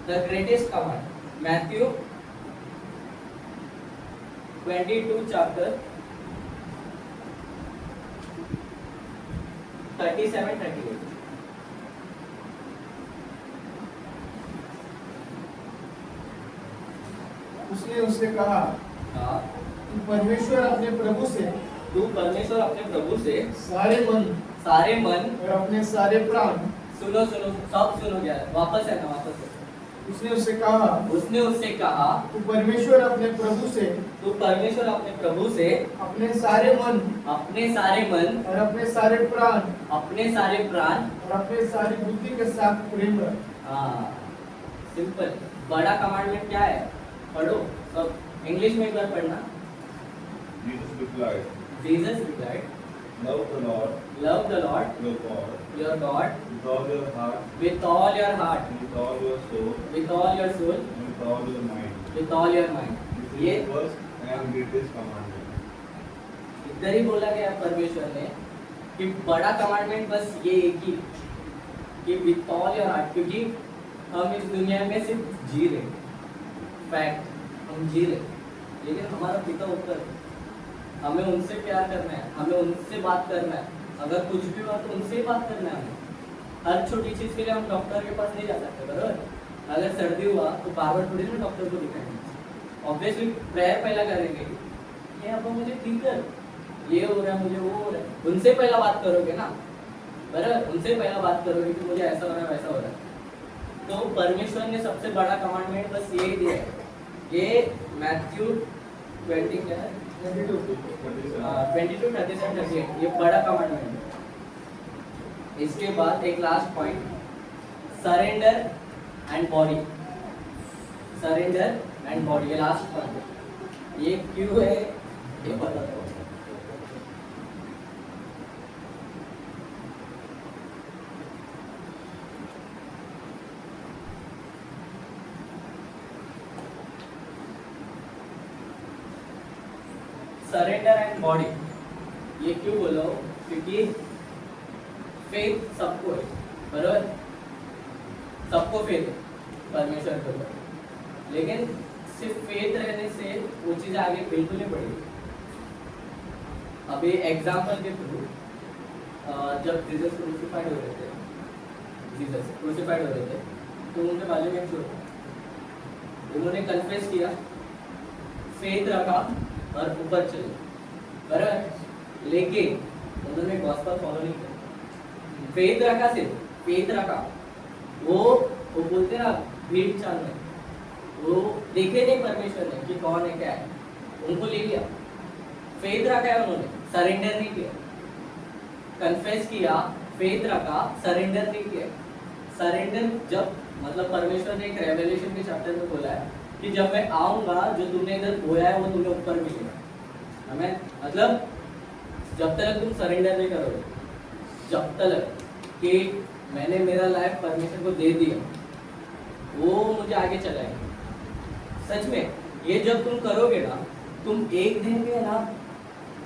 the greatest command, Matthew 22 chapter 37-38। उसने उससे कहा हाँ, कि परमेश्वर अपने प्रभु से तू परमेश्वर अपने प्रभु से सारे मन सारे मन, और अपने सारे प्राण, सुनो सुनो सब सुनो, क्या वापस है ना, वापस है। उसने उससे कहा उसने उससे कहा तू परमेश्वर अपने प्रभु से तू परमेश्वर अपने प्रभु से अपने सारे मन अपने सारे मन, और अपने सारे प्राण अपने सारे प्राण, और अपने सारी बुद्धि के साथ प्रेम रख। हाँ सिंपल। बड़ा कमांडमेंट क्या है, पढ़ो सब, इंग्लिश में एक बार पढ़ना। Jesus replied, Jesus replied, love the Lord love the Lord your God your God with all your heart, with all your heart, with all your soul, with all your soul, and with all your mind. With all your mind. This ये is the first and greatest commandment. इधर ही बोला गया परमेश्वर ने कि बड़ा commandment बस ये एक ही, कि विथ ऑल योर हार्ट, क्योंकि हम इस दुनिया में सिर्फ जी रहे, फैक्ट हम जी रहे, लेकिन हमारा पिता ऊपर है, हमें उनसे प्यार करना है, हमें उनसे बात करना है, अगर कुछ भी हुआ तो उनसे ही बात करना है हमें। हर छोटी चीज़ के लिए हम डॉक्टर के पास नहीं जा सकते, बराबर। अगर सर्दी हुआ तो बार बार थोड़ी ना डॉक्टर को दिखाएंगे, ऑब्वियसली प्रेयर पहला करेंगे, ये अब मुझे ठीक कर, ये हो रहा है, मुझे वो हो रहा है, उनसे पहला बात करोगे ना, बराबर, उनसे पहला बात करोगे कि मुझे ऐसा हो रहा है वैसा हो रहा है। तो परमेश्वर ने सबसे बड़ा कमांडमेंट बस ये ही दिया है, ये मैथ्यू 20 क्या है 22-37-38, ये बड़ा कमांडमेंट है। इसके बाद एक last point, surrender and body, surrender and body, ये लास्ट पॉइंट। ये क्यों है ये बता दो। सरेंडर एंड बॉडी, ये क्यों बोलो, क्योंकि फेथ सबको है, बराबर, सबको फेथ है परमेश्वर के ऊपर, लेकिन सिर्फ फेथ रहने से वो चीज़ आगे बिल्कुल नहीं बढ़ेगी। अभी एग्जाम्पल के थ्रू, जब जीसस क्रूसिफाइड हो रहे थे, जीसस क्रूसिफाइड हो रहे थे, तो उनके बाजू में एक चोर था, उन्होंने कन्फेस किया, फेथ रखा और ऊपर चले, बराबर, लेकिन उन्होंने गॉस्पेल फॉलो नहीं किया, फेथ रखा, सिर्फ फेथ रखा, वो बोलते ना भीड़ चाल में, वो देखे नहीं परमेश्वर ने कि कौन है क्या है, उनको ले लिया, फेथ रखा है उन्होंने, सरेंडर नहीं किया, कन्फेस किया, फेथ रखा, सरेंडर नहीं किया। सरेंडर जब, मतलब परमेश्वर ने एक रेवलेशन के चैप्टर में बोला है कि जब मैं आऊंगा, जो तुमने इधर बोया है वो तुम्हें ऊपर मिलेगा, हमें, मतलब जब तक तुम सरेंडर नहीं करोगे, जब तक कि मैंने मेरा लाइफ परमेश्वर को दे दिया, वो मुझे आगे चलाएगा। सच में ये जब तुम करोगे ना, तुम एक दिन भी ना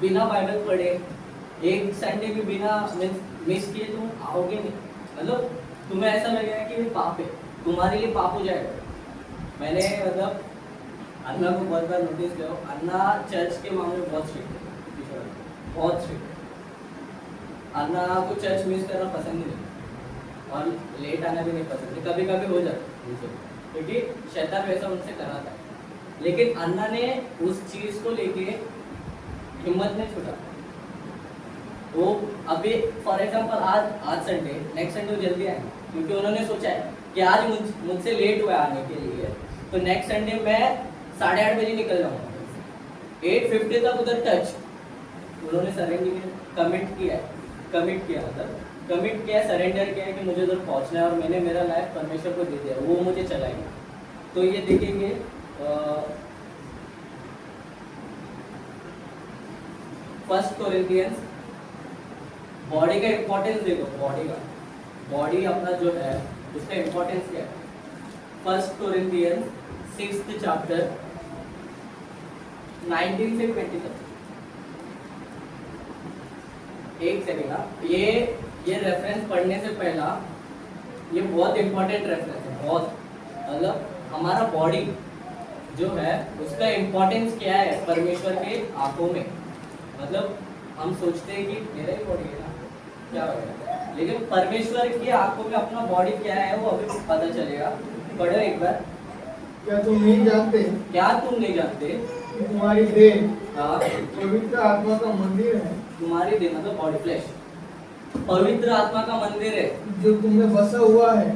बिना बाइबल पढ़े, एक संडे भी बिना मिस किए तुम आओगे नहीं, मतलब तुम्हें ऐसा लगेगा कि ये पाप है, तुम्हारे लिए पाप हो जाएगा। मैंने मतलब अन्ना को बहुत बार नोटिस किया, अन्ना चर्च के मामले में बहुत स्ट्रिक्ट है, बहुत स्ट्रिक्ट है। अन्ना को चर्च मिस करना पसंद नहीं है और लेट आना भी नहीं पसंद है, कभी कभी हो जाता है उनसे, क्योंकि शैतान वैसा उनसे कराता है। लेकिन अन्ना ने उस चीज़ को लेके हिम्मत नहीं छुटा, वो अभी फॉर एग्जांपल आज संडे, नेक्स्ट संडे जल्दी आएंगे क्योंकि उन्होंने सोचा है कि आज मुझसे लेट हुआ आने के लिए, तो नेक्स्ट संडे मैं 8:30 बजे निकल जाऊंगा, 8:50 तक उधर टच। उन्होंने सरेंडर कमिट किया सरेंडर किया है कि मुझे उधर पहुंचना है और मैंने मेरा लाइफ परमेश्वर को दे दिया, वो मुझे चलाएंगे। तो ये देखेंगे फर्स्ट कोरिंथियंस, बॉडी का इंपॉर्टेंस देखो, बॉडी अपना जो है उसका इंपॉर्टेंस क्या है। फर्स्ट कोरिंथियंस 6th चैप्टर 19 से 20 तक। एक सेकेंड, ये रेफरेंस पढ़ने से पहला ये बहुत इंपॉर्टेंट रेफरेंस है, बहुत, मतलब हमारा बॉडी जो है उसका इंपॉर्टेंस क्या है परमेश्वर के आंखों में। मतलब हम सोचते हैं कि मेरा ही बॉडी है ना, क्या होगा, लेकिन परमेश्वर की आंखों में अपना बॉडी क्या है वो अभी पता चलेगा। पढ़ो एक बार। क्या तुम नहीं जानते कि तुम्हारी देह हाँ, पवित्र आत्मा का मंदिर है, तुम्हारी देह मतलब बॉडी फ्लैश पवित्र आत्मा का मंदिर है जो तुम्हें बसा हुआ है।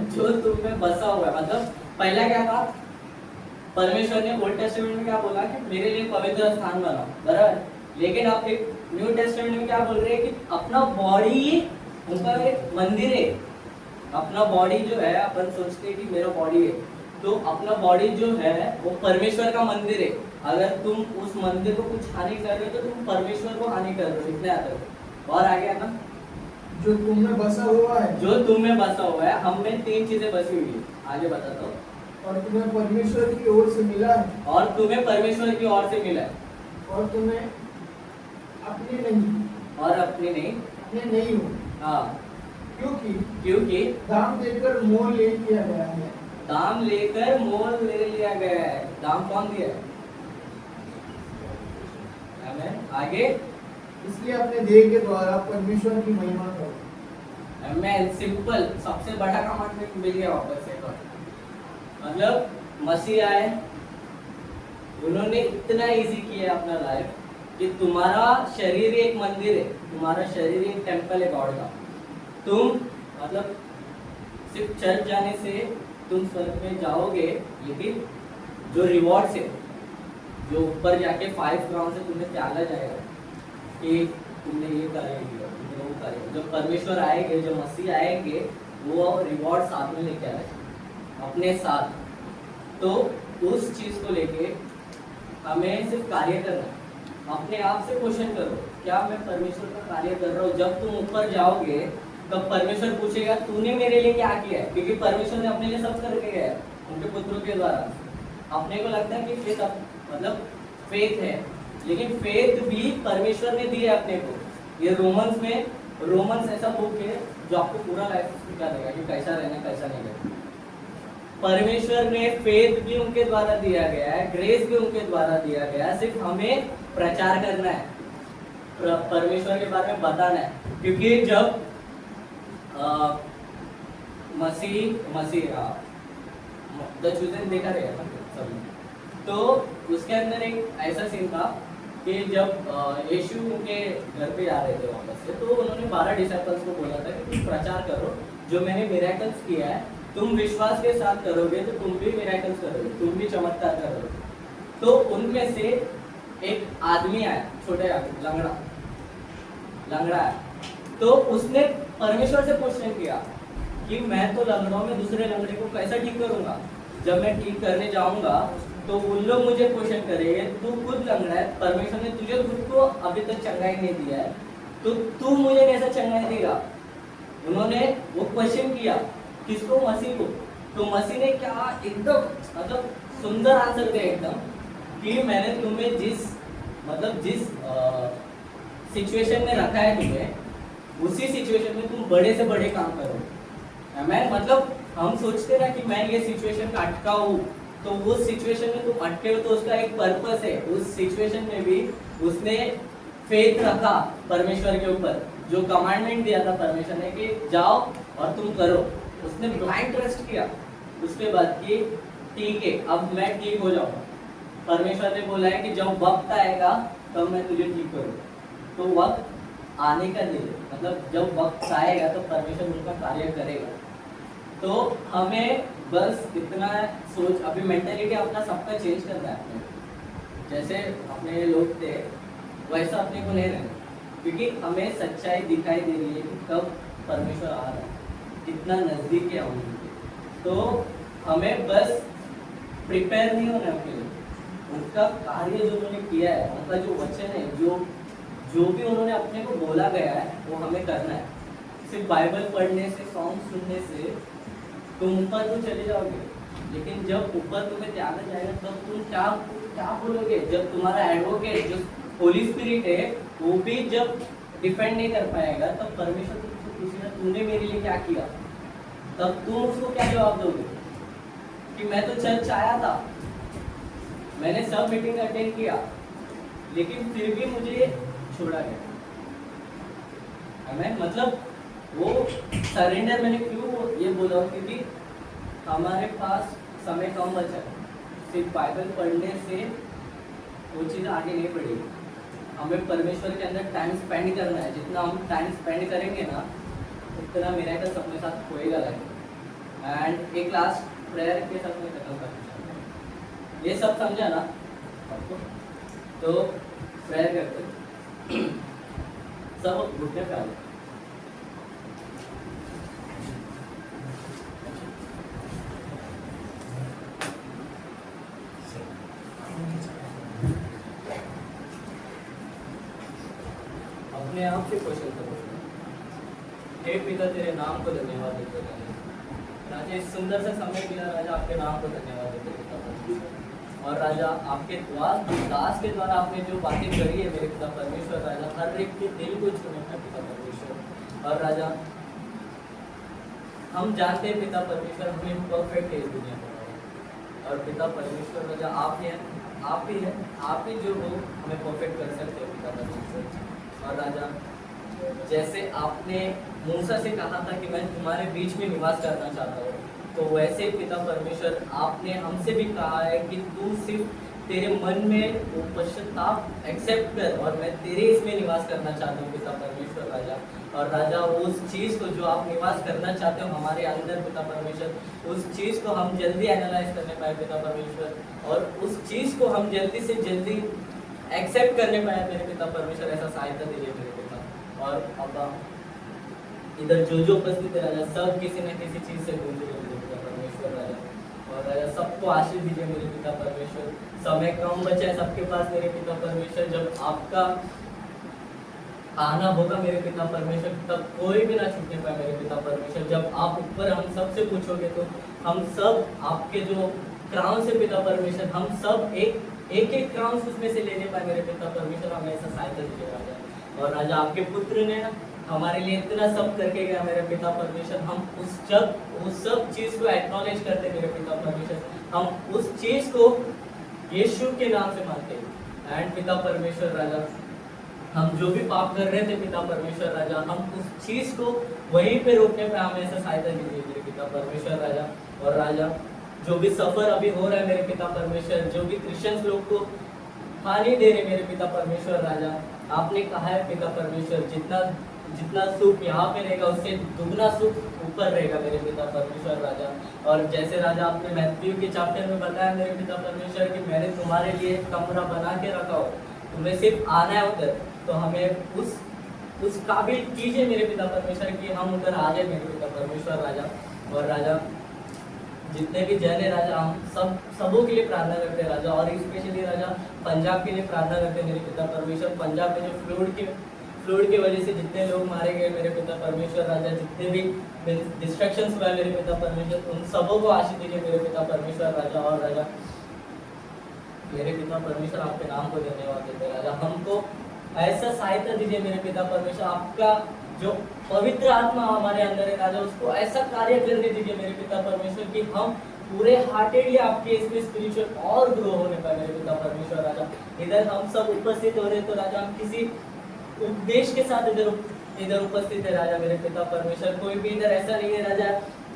मतलब पहला क्या था, परमेश्वर ने ओल्ड टेस्टामेंट में क्या बोला कि मेरे लिए पवित्र स्थान बनाओ, बराबर। लेकिन आप एक न्यू टेस्टामेंट में क्या बोल रहे हैं कि अपना बॉडी उनका एक मंदिर है। अपना बॉडी जो है, अपन सोचते हैं कि मेरा बॉडी है, तो अपना बॉडी जो है वो परमेश्वर का मंदिर है। अगर तुम उस मंदिर को कुछ हानि कर रहे हो तो तुम परमेश्वर को हानि कर रहे हो, इतने आता है। और आगे ना, जो तुम में बसा हुआ है, हम में 3 चीजें बसी हुई है, आगे बताता हूँ। और तुम्हें परमेश्वर की ओर से मिला है, और तुम्हें परमेश्वर की ओर से मिला है, और तुम्हें अपने नहीं हो, हाँ, क्योंकि दाम देकर मोल ले लिया गया है। दाम लेकर मोल ले लिया गया है। दाम कौन दिया है? आमीन। आगे, इसलिए अपने देह के द्वारा परमेश्वर की महिमा करो। आमीन। सिंपल, सबसे बड़ा कमांडमेंट मिल गया वापस से। मतलब मसीह आए, उन्होंने इतना इजी किया अपना लाइफ कि तुम्हारा शरीर एक मंदिर है, तुम्हारा शरीर एक टेम्पल है गॉड का। तुम मतलब सिर्फ चर्च जाने से तुम स्वर्ग में जाओगे, लेकिन जो रिवॉर्ड्स है, जो ऊपर जाके 5 ग्राउंड से तुम्हें त्यागा जाएगा कि तुमने ये करेंगे, तुमने वो करेंगे। जब परमेश्वर आएंगे, जब मसीह आएंगे, वो रिवॉर्ड साथ में लेके आएंगे अपने साथ। तो उस चीज को लेके हमें सिर्फ कार्य करना है। अपने आप से क्वेश्चन करो, क्या मैं परमेश्वर का कार्य कर रहा हूँ? जब तुम ऊपर जाओगे तब परमेश्वर पूछेगा तूने मेरे लिए क्या किया है, क्योंकि परमेश्वर ने अपने लिए सब करके गया है उनके पुत्रों के द्वारा। अपने को लगता है कि फेथ मतलब फेथ है, लेकिन फेथ भी परमेश्वर ने दी है अपने को। ये रोमन्स ऐसा बुक है जो आपको पूरा लाइफ सिखा देगा कि कैसा रहना कैसा नहीं रहना। परमेश्वर ने फेथ भी उनके द्वारा दिया गया है, ग्रेस भी उनके द्वारा दिया गया है। सिर्फ हमें प्रचार करना है, परमेश्वर के बारे में बताना है। क्योंकि जब मसीह द चूजन देखा रहेगा सभी, तो उसके अंदर एक ऐसा सीन था कि जब यीशु उनके घर पे आ रहे थे वापस से, तो उन्होंने 12 डिसाइपल्स को बोला था कि तुम प्रचार करो, जो मैंने मिरेकल्स किया है तुम विश्वास के साथ करोगे तो तुम भी मिरेकल्स करोगे, तुम भी चमत्कार करोगे। तो उनमें से एक आदमी आया, छोटे आदमी, लंगड़ा आया। तो उसने परमेश्वर से क्वेश्चन किया कि मैं तो लंगड़ों में दूसरे लंगड़े को कैसा ठीक करूंगा? जब मैं ठीक करने जाऊंगा तो उन लोग मुझे क्वेश्चन करेंगे, तू खुद लंगड़ा है, परमेश्वर ने तुझे खुद को अभी तक चंगाई नहीं दिया है, तो तू मुझे कैसा चंगाई देगा? उन्होंने वो क्वेश्चन किया किसको? मसीह को। तो मसीह ने क्या एकदम मतलब सुंदर आंसर दिया एकदम कि मैंने तुम्हें जिस सिचुएशन में रखा है तुम्हें, उसी सिचुएशन में तुम बड़े से बड़े काम करो। मैं मतलब हम सोचते ना कि मैं ये सिचुएशन का अटका हूँ, तो उस सिचुएशन में तुम अटके हो तो उसका एक पर्पस है। उस सिचुएशन में भी उसने फेथ रखा परमेश्वर के ऊपर, जो कमांडमेंट दिया था परमेश्वर ने कि जाओ और तुम करो, उसने ब्लाइंड ट्रस्ट किया। उसके बाद कि ठीक है अब मैं ठीक हो जाऊंगा। परमेश्वर ने बोला है कि जब वक्त आएगा तब मैं तुझे ठीक करूँ। तो वक्त आने का नहीं है, मतलब जब वक्त आएगा तो परमेश्वर उनका कार्य करेगा। तो हमें बस इतना सोच, अभी मेंटेलिटी अपना सबका चेंज करना है अपने, जैसे अपने लोग थे वैसा अपने को नहीं रहना, क्योंकि हमें सच्चाई दिखाई दे रही है कि कब परमेश्वर आ रहा है, कितना नज़दीक है हम उनके। तो हमें बस प्रिपेयर नहीं होना है उनके लिए, उनका कार्य जो उन्होंने किया है, उनका जो वचन है, जो भी उन्होंने अपने को बोला गया है वो हमें करना है। सिर्फ बाइबल पढ़ने से, सॉन्ग सुनने से तुम ऊपर तो चले जाओगे, लेकिन जब ऊपर तुम्हें त्यागा जाएगा तब तुम क्या बोलोगे? जब तुम्हारा एडवोकेट जो होली स्पिरिट है वो भी जब डिफेंड नहीं कर पाएगा, तब परमेश्वर तुमसे पूछेगा तूने मेरे लिए क्या किया, तब तुम उसको क्या जवाब दोगे? कि मैं तो चर्च आया था, मैंने सब मीटिंग अटेंड किया, लेकिन फिर भी मुझे छोड़ा गया। हमें मतलब वो सरेंडर मैंने क्यों ये बोला, क्योंकि हमारे पास समय कम बचा है, सिर्फ बाइबल पढ़ने से वो चीज़ आगे नहीं बढ़ेगी। हमें परमेश्वर के अंदर टाइम स्पेंड करना है, जितना हम टाइम स्पेंड करेंगे ना उतना मिरेकल्स अपने साथ होएगा लाइफ। एंड एक लास्ट प्रेयर के साथ मैं खत्म करना चाहता हूँ। ये सब समझा ना आपको? तो प्रेयर करते सब घुटने पे आ जाओ। अपने आप से क्वेश्चन करो, हे पिता तेरे नाम को धन्यवाद देते हैं राजा, इस सुंदर सा समय मिला राजा, आपके नाम को धन्यवाद देते हैं। और राजा आपके दास के द्वारा आपने जो बातें करी है मेरे पिता परमेश्वर राजा, हर एक के दिल को छूने का पिता परमेश्वर। और राजा हम जानते हैं पिता परमेश्वर हमें परफेक्ट है इस दुनिया में, और पिता परमेश्वर राजा आप ही जो हो हमें परफेक्ट कर सकते हो पिता परमेश्वर। और राजा जैसे आपने मूसा से कहा था कि मैं तुम्हारे बीच में निवास करना चाहता हूँ, तो वैसे पिता परमेश्वर आपने हमसे भी कहा है कि तू सिर्फ तेरे मन में वो पश्चाताप एक्सेप्ट कर, और मैं तेरे इसमें निवास करना चाहता हूँ पिता परमेश्वर राजा। और राजा उस चीज़ को जो आप निवास करना चाहते हो हमारे अंदर पिता परमेश्वर, उस चीज़ को हम जल्दी एनालाइज करने पाए पिता परमेश्वर, और उस चीज़ को हम जल्दी से जल्दी एक्सेप्ट करने पाए मेरे पिता परमेश्वर, ऐसा सहायता दीजिए मेरे पिता। और अब इधर जो उपस्थित है राजा, सब किसी न किसी चीज़ से गूंजे मेरे पिता परमेश्वर राजा। और राजा सबको आशीष दीजिए मेरे पिता परमेश्वर, समय कम बचा है सबके पास मेरे पिता परमेश्वर, जब आपका आना होगा मेरे पिता परमेश्वर तब कोई भी ना छूटने पाए मेरे पिता परमेश्वर। जब आप ऊपर हम सब से पूछोगे तो हम सब आपके जो क्राउन से पिता परमेश्वर, हम सब एक क्राउन उसमें से लेने पाए मेरे पिता परमेश्वर, हमें ऐसा सहायता दीजिए राजा। और राजा आपके पुत्र ने हमारे लिए इतना सब करके गया मेरे पिता परमेश्वर, हम उस सब चीज़ को एक्नॉलेज करते मेरे पिता परमेश्वर, हम उस चीज़ को यीशु के नाम से मानते हैं। एंड पिता परमेश्वर राजा, हम जो भी पाप कर रहे थे पिता परमेश्वर राजा, हम उस चीज़ को वहीं पे रोकने पे हमें ऐसा सहायता दीजिए मेरे पिता परमेश्वर राजा। और राजा जो भी सफ़र अभी हो रहा है मेरे पिता परमेश्वर, जो भी क्रिश्चियंस लोग को हानि दे रहे मेरे पिता परमेश्वर राजा, आपने कहा है पिता परमेश्वर जितना सुख यहाँ पे रहेगा उससे दुगना सुख ऊपर रहेगा मेरे पिता परमेश्वर राजा। और जैसे राजा आपने मैथ्यू के चैप्टर में बताया मेरे पिता परमेश्वर कि मैंने तुम्हारे लिए कमरा बना के रखा हो, तुम्हें सिर्फ आना है उधर, तो हमें उस काबिल कीजिए मेरे पिता परमेश्वर कि हम उधर आ जाए मेरे पिता परमेश्वर राजा। और राजा जितने भी जन है राजा, हम सबों के लिए प्रार्थना करते हैं राजा, और स्पेशली राजा पंजाब के लिए प्रार्थना करते हैं मेरे पिता परमेश्वर। पंजाब में जो फ्लूड की वजह से जितने लोग मारे गए मेरे पिता परमेश्वर राजा, जितने भी डिस्ट्रक्शंस हुआ मेरे पिता परमेश्वर, उन सबों को आशीष दीजिए मेरे पिता परमेश्वर राजा। और राजा मेरे पिता परमेश्वर आपके नाम को धन्यवाद देते हैं राजा, हमको ऐसा सहायता दीजिए मेरे पिता परमेश्वर, आपका जो पवित्र आत्मा हमारे अंदर है राजा, उसको ऐसा कार्य करने दीजिए मेरे पिता परमेश्वर कि हम पूरे हार्टेडली आपके इसमें स्पिरिचुअल और ग्रो होने पाए मेरे पिता परमेश्वर राजा। इधर हम सब उपस्थित हो रहे तो राजा हम किसी उपदेश के साथ इधर उपस्थित है राजा मेरे पिता परमेश्वर, कोई भी इधर ऐसा नहीं है राजा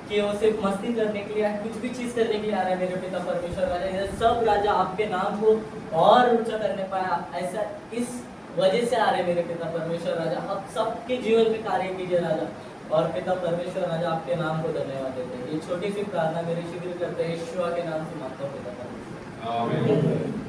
कि वो सिर्फ मस्ती करने के लिए कुछ भी चीज करने के लिए आ रहा है मेरे पिता परमेश्वर राजा, ये सब राजा आपके नाम को और ऊंचा करने पाया, ऐसा इस वजह से आ रहे मेरे पिता परमेश्वर राजा। आप सबके जीवन में कार्य कीजिए राजा, और पिता परमेश्वर राजा आपके नाम को धन्यवाद देते हैं। ये छोटी सी प्रार्थना मेरे शिविर करते हैं यीशु के नाम से मांगता हूं पिता परमेश्वर। आमीन।